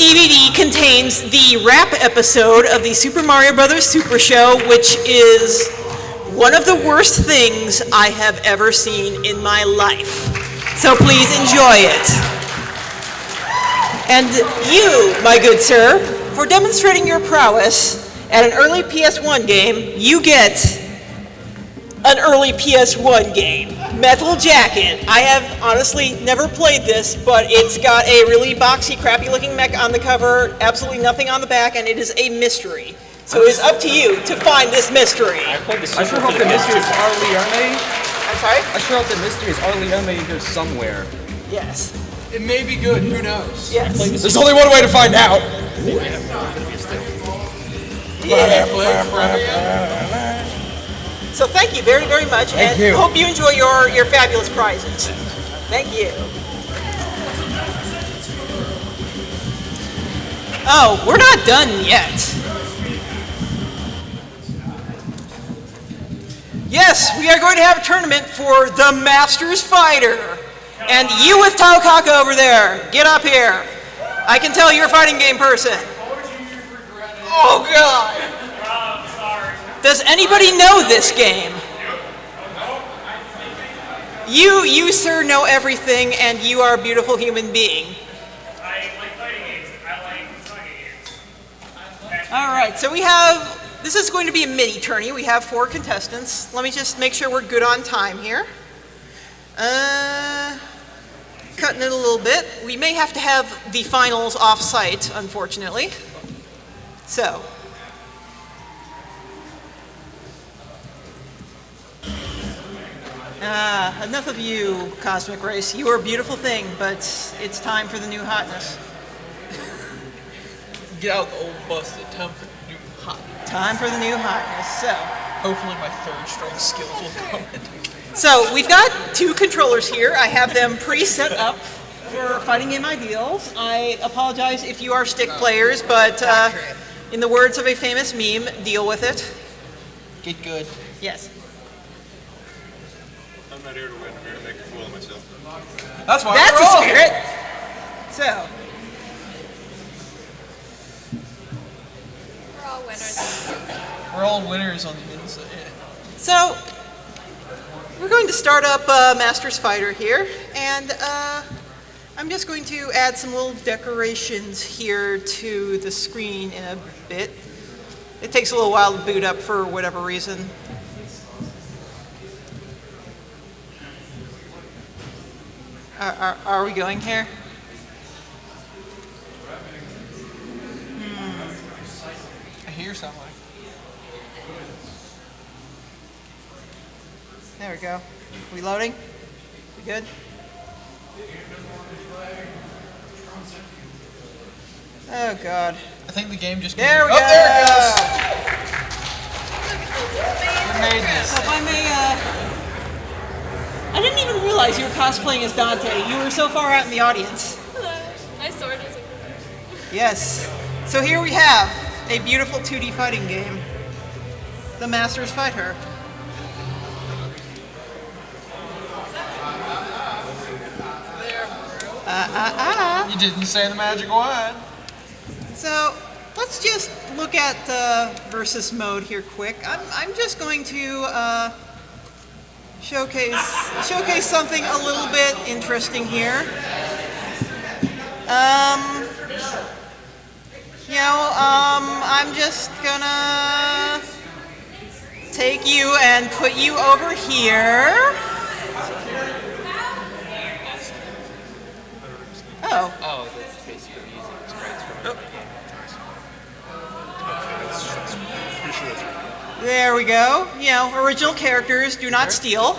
DVD contains the rap episode of the Super Mario Brothers Super Show, which is one of the worst things I have ever seen in my life. So please enjoy it. And you, my good sir, for demonstrating your prowess, At an early PS1 game, you get an early PS1 game, Metal Jacket. I have honestly never played this, but it's got a really boxy, crappy-looking mech on the cover, absolutely nothing on the back, and it is a mystery. So it is up to you to find this mystery. I sure hope the mystery is Arliome. I'm sorry? I sure hope the mystery is Arliome here somewhere. Yes. It may be good, who knows? Yes. There's only one way to find out. So thank you very, very much, and you. hope you enjoy your fabulous prizes. Thank you. Oh, we're not done yet. Yes, we are going to have a tournament for the Masters Fighter. And you with Taokaka over there, get up here. I can tell you're a fighting game person. Oh, God. Does anybody know this game? You, sir, know everything, and you are a beautiful human being. I like fighting games. I like Kusoge games. All right, so we have, this is going to be a mini tourney. We have 4 contestants. Let me just make sure we're good on time here. Cutting it a little bit. We may have to have the finals off-site, unfortunately. So. Enough of you, Cosmic Race. You are a beautiful thing, but it's time for the new hotness. Get out the old busted. Time for the new hot. Time for the new hotness. So. Hopefully my third strike skills will come in. So we've got 2 controllers here. I have them pre-set up for fighting game ideals. I apologize if you are stick players, but in the words of a famous meme, deal with it. Get good. Yes. I'm not here to win. I'm here to make a fool of myself. That's why That's we're the all here. spirit. So. We're all winners. We're all winners on the inside. Yeah. So, we're going to start up Masters Fighter here, and I'm just going to add some little decorations here to the screen in a bit. It takes a little while to boot up for whatever reason. Are we going here? I hear something. There we go. We loading? We good? Oh, God. I think the game just There we oh, go! there it goes! We made this. If I may, I didn't even realize you were cosplaying as Dante. You were so far out in the audience. Hello. My sword is over there. Yes. So here we have a beautiful 2D fighting game. The Masters Fighter. You didn't say the magic word. So let's just look at the versus mode here quick. I'm just going to showcase something a little bit interesting here. I'm just gonna take you and put you over here. Oh. Oh, that's basically using sprites from the game. There we go. Original characters do not steal.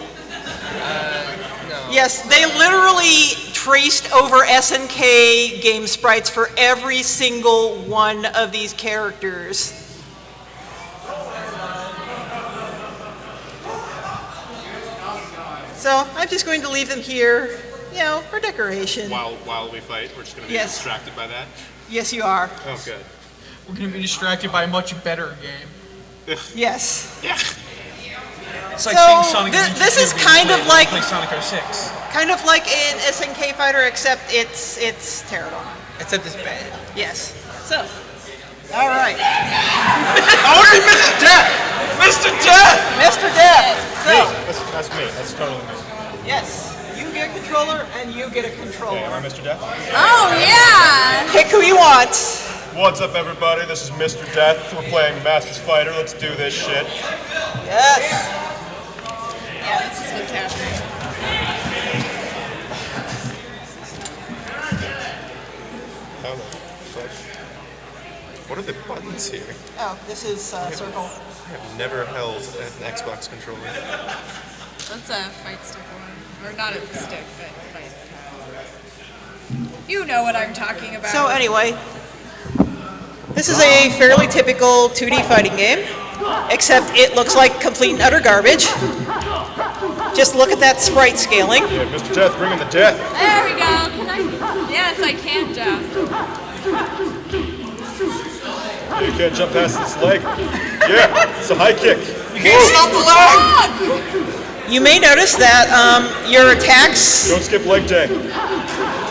No. Yes, they literally traced over SNK game sprites for every single one of these characters. So I'm just going to leave them here, for decoration. While we fight, we're just going to be Yes. distracted by that. Yes, you are. Oh, good. We're going to be distracted by a much better game. Yes. It's like So, seeing Sonic this is being kind played of when like- you play Sonic 06. Kind of like an SNK fighter, except it's terrible. Except it's bad. Yes. So, all right. Oh, Mr. Death! Mr. Death! Mr. Death. So, That's me. That's totally me. yes, you get a controller and you get a controller. Okay, am I Mr. Death? Oh, yeah! Pick who you want. What's up, everybody? This is Mr. Death. We're playing Master's Fighter. Let's do this shit. Yes. Yeah, this is what's happening. How the fuck? What are the buttons here? Oh, this is circle. I have never held an Xbox controller. That's a fight stick one. Or not a stick, but fight. You know what I'm talking about. So anyway, this is a fairly typical 2D fighting game, except it looks like complete and utter garbage. Just look at that sprite scaling. Yeah, Mr. Death, bring in the death. There we go. Can I? Yes, I can jump. You can't jump past this leg. Yeah, it's a high kick. You can't stop the leg! You may notice that your attacks Don't skip leg day.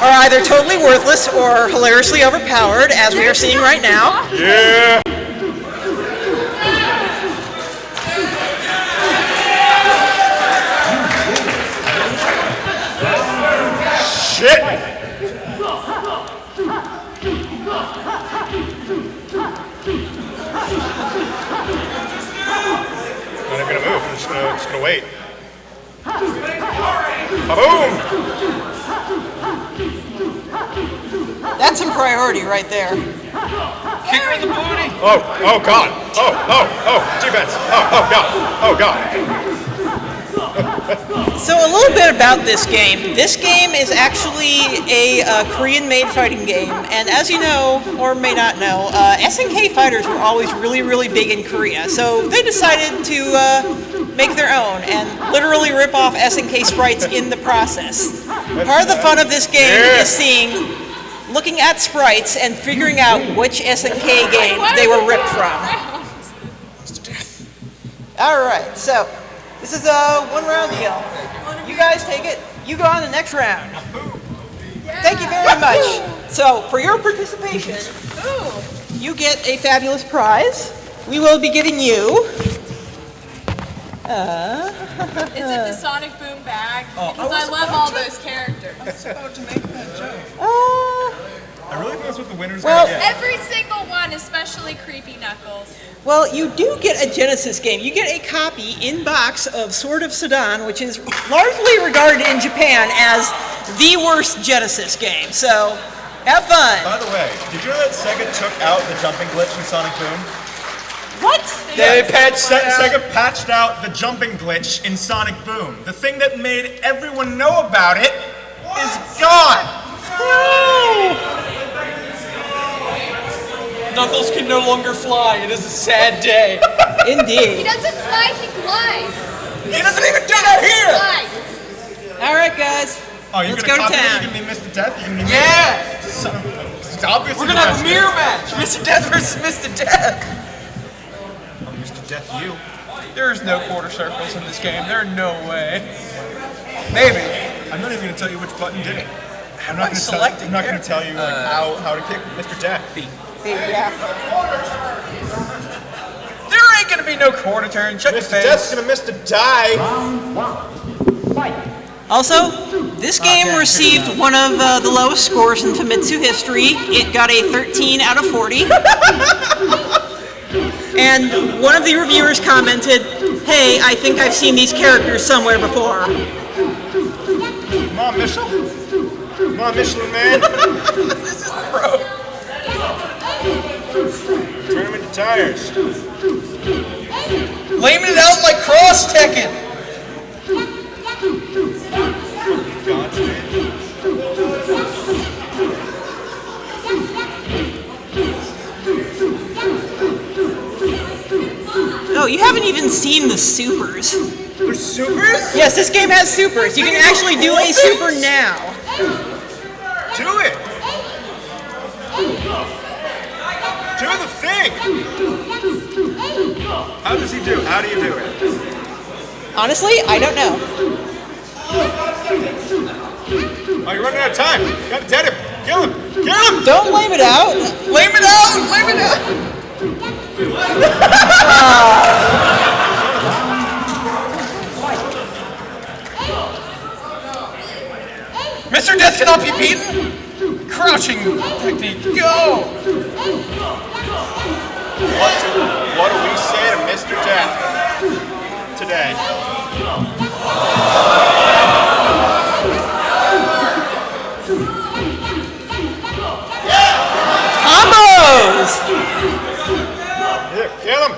are either totally worthless or hilariously overpowered, as we are seeing right now. Yeah. Shit. Not even gonna move. I'm just gonna wait. Boom! That's some priority right there. Kick her in the booty! Oh God! Oh! Defense! Oh God! Oh God! So a little bit about this game. This game is actually a Korean-made fighting game, and as you know, or may not know, SNK fighters were always really, really big in Korea. So they decided to make their own and literally rip off SNK sprites in the process. Part of the fun of this game is looking at sprites and figuring out which SNK game they were ripped from. All right, so this is a one-round deal. You guys take it. You go on the next round. Thank you very much. So for your participation, you get a fabulous prize. We will be giving you. Is it the Sonic Boom bag? Because I love all those characters. I was about to make that joke. I really think that's what the winner's Well, gonna get. Every single one, especially Creepy Knuckles. Well, you do get a Genesis game. You get a copy in box of Sword of Sudan, which is largely regarded in Japan as the worst Genesis game. So, have fun. By the way, did you know that Sega took out the jumping glitch in Sonic Boom? What? Sega patched out the jumping glitch in Sonic Boom. The thing that made everyone know about it is gone. Knuckles can no longer fly. It is a sad day. He Indeed. doesn't fly, he glides. He doesn't even do that here. Glides. All right, guys. Oh, you're Let's gonna go to copy town. me? You're gonna be Mr. Death? You're gonna be Yeah! Son of a... It's obviously We're gonna have a the mirror best. match. Mr. Death versus Mr. Death. Oh, Mr. Death, you. There's no quarter circles in this game. There no way. Maybe. I'm not even gonna tell you which button did it. I'm I selected not gonna tell you like, how to kick Mr. Death. Yeah. There ain't gonna be no quarter turn. Check your Mr. face. Death's gonna miss the die. Also, this game received one of the lowest scores in Famitsu history. It got a 13 out of 40. And one of the reviewers commented, "Hey, I think I've seen these characters somewhere before." Come on, Michelin. Come on, Michelin man. This is pro. Turn them into tires. Laying it out like cross Tekken. Oh, you haven't even seen the supers. There's supers? Yes, this game has supers. You can actually do a super now. Do it. Do the thing. How does he do? How do you do it? Honestly, I don't know. Oh, you're running out of time. You gotta dead him. Kill him. Kill him. Don't blame it out. Lame it out. Lame it out. Mr. Death cannot be beaten. crouching technique. Go! What do we say to Mr. Death today? Combos! Here, kill him!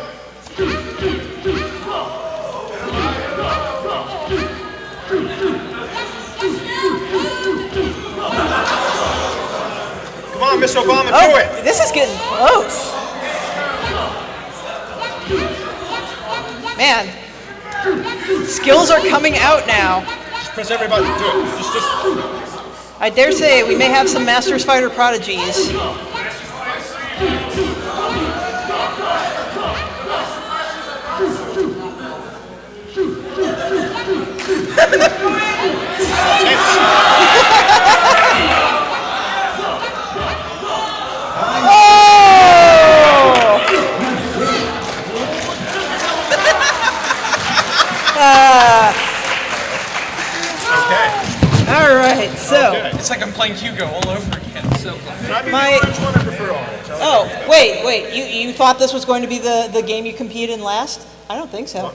Come on, Mr. Obama, do it! This is getting close. Man, skills are coming out now. Just press every button, do it. Just. I dare say we may have some Masters Fighter prodigies. Okay. All right, so. Okay. It's like I'm playing Hugo all over again. So Can I be My- the orange one? I prefer orange. Oh, wait. You thought this was going to be the game you competed in last? I don't think so.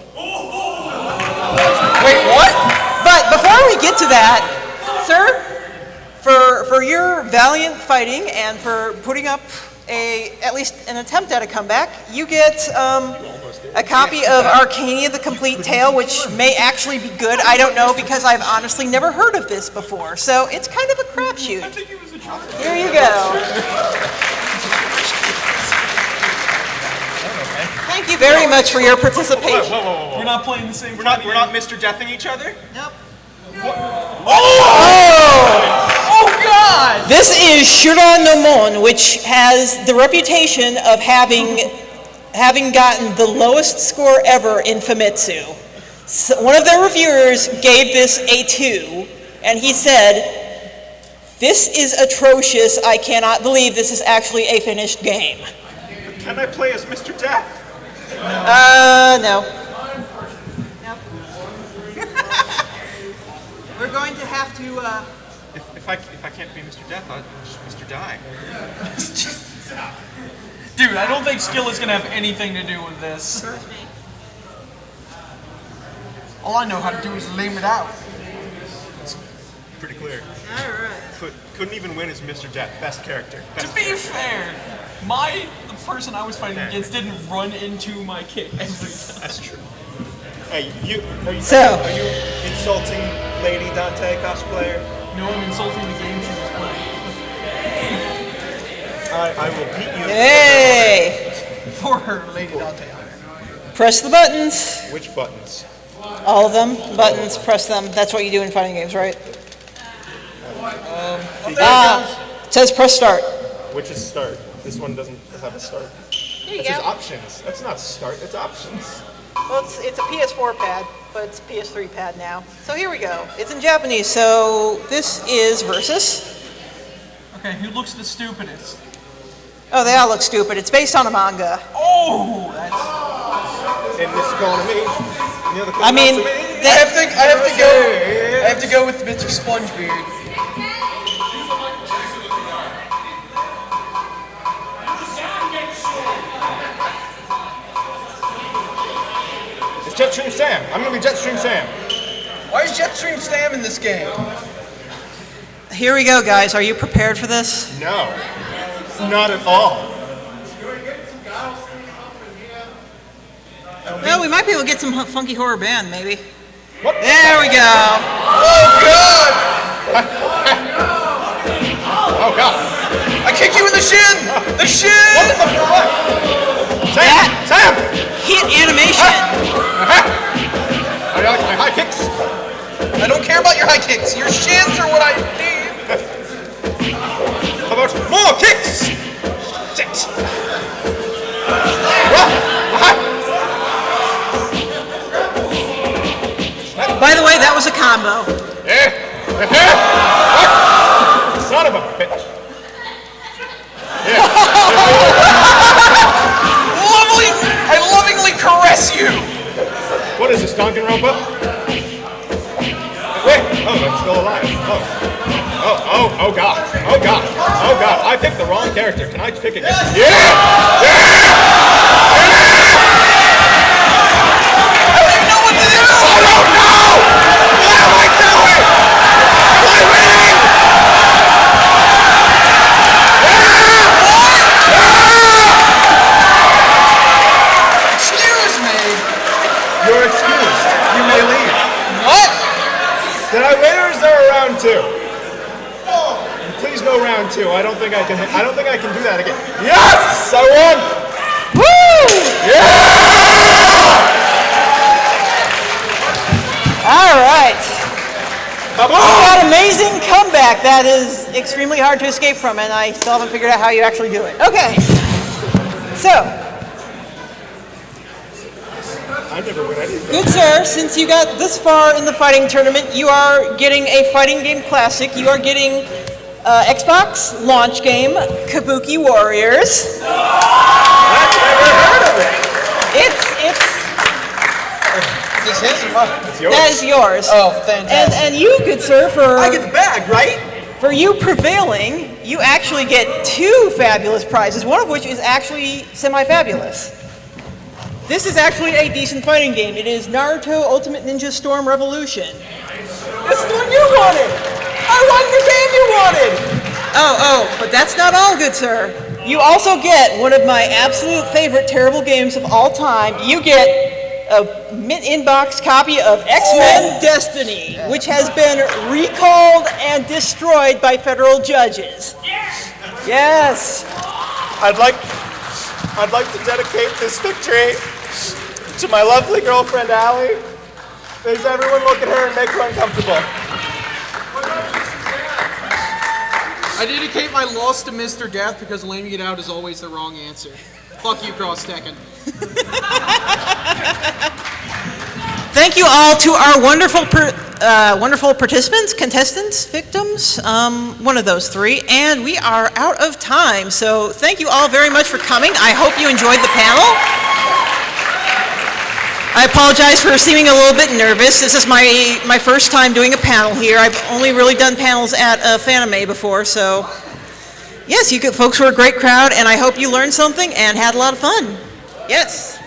wait, what? But before we get to that, sir, for your valiant fighting and for putting up at least an attempt at a comeback, you get a copy of Arcania: The Complete Tale, which may actually be good. I don't know because I've honestly never heard of this before, so it's kind of a crapshoot. Here you go. Thank you very much for your participation. Whoa. We're not playing the same. We're not Mr. Deathing each other? Nope. Oh God! This is Cheetahmen, which has the reputation of having gotten the lowest score ever in Famitsu. So one of their reviewers gave this a 2, and he said, "This is atrocious. I cannot believe this is actually a finished game." Can I play as Mr. Death? No. We're going to have to, If I can't be Mr. Death, I'll just Mr. Die. Dude, I don't think skill is gonna have anything to do with this. All I know how to do is lame it out. Pretty clear. Alright. Couldn't even win as Mr. Death. Best character. To be fair, the person I was fighting against didn't run into my kick every time. That's true. Hey, are you insulting Lady Dante cosplayer? No, I'm insulting the game she was playing. I will beat you. Hey! For her, Lady Dante. Press the buttons. Which buttons? All of them. Buttons, press them. That's what you do in fighting games, right? It says press start. Which is start? This one doesn't have a start. Here you It says go. options. That's not start, it's options. Well, it's a PS4 pad, but it's a PS3 pad now. So here we go. It's in Japanese, so this is Versus. Okay, who looks the stupidest? Oh, they all look stupid. It's based on a manga. Oh, that's... In this economy. I mean, I have to go with Mr. Spongebeard. It's Jetstream Sam. I'm gonna be Jetstream Sam. Why is Jetstream Sam in this game? Here we go, guys. Are you prepared for this? No. Not at all. Well, we might be able to get some funky horror band, maybe. What? There we go. Oh God! Oh god. I kicked you in the shin! The shin! Sam! Hit animation. How do you like my high kicks? I don't care about your high kicks. Your shins are what I need. How about more kicks? Shit. By the way, that was a combo. Son of a bitch. I lovingly caress you. What is this, Danganronpa? Wait, oh, I'm still alive. Oh god. Oh god. character. Can I pick again? Yeah! Excuse me. You're excused. You may leave. What? Did I win or is there a round two? Please no round two. I don't think I can do that again. Yes! I won! Woo! Yeah! All right. That amazing comeback that is extremely hard to escape from, and I still haven't figured out how you actually do it. Okay. So, I never win anything. good sir, since you got this far in the fighting tournament, you are getting a fighting game classic. You are getting Xbox launch game, Kabuki Warriors. I've never heard of it. It's Is this his or mine? It's yours. that is yours. Oh, fantastic. And you, good sir, I get the bag, right? for you prevailing, you actually get 2 fabulous prizes, one of which is actually semi-fabulous. This is actually a decent fighting game. It is Naruto Ultimate Ninja Storm Revolution. This is what you wanted! I won the game you wanted! Oh, but that's not all, good sir. You also get one of my absolute favorite terrible games of all time. You get a mint-inbox copy of X-Men Destiny, which has been recalled and destroyed by federal judges. Yes! I'd like to dedicate this victory to my lovely girlfriend, Allie. Please, everyone look at her and make her uncomfortable. I dedicate my loss to Mr. Death because laming it out is always the wrong answer. Fuck you, Cross-Tekken. Thank you all to our wonderful participants, contestants, victims, one of those 3, and we are out of time. So thank you all very much for coming. I hope you enjoyed the panel. I apologize for seeming a little bit nervous. This is my first time doing a panel here. I've only really done panels at Fanime before, so yes, you folks were a great crowd, and I hope you learned something and had a lot of fun. Yes.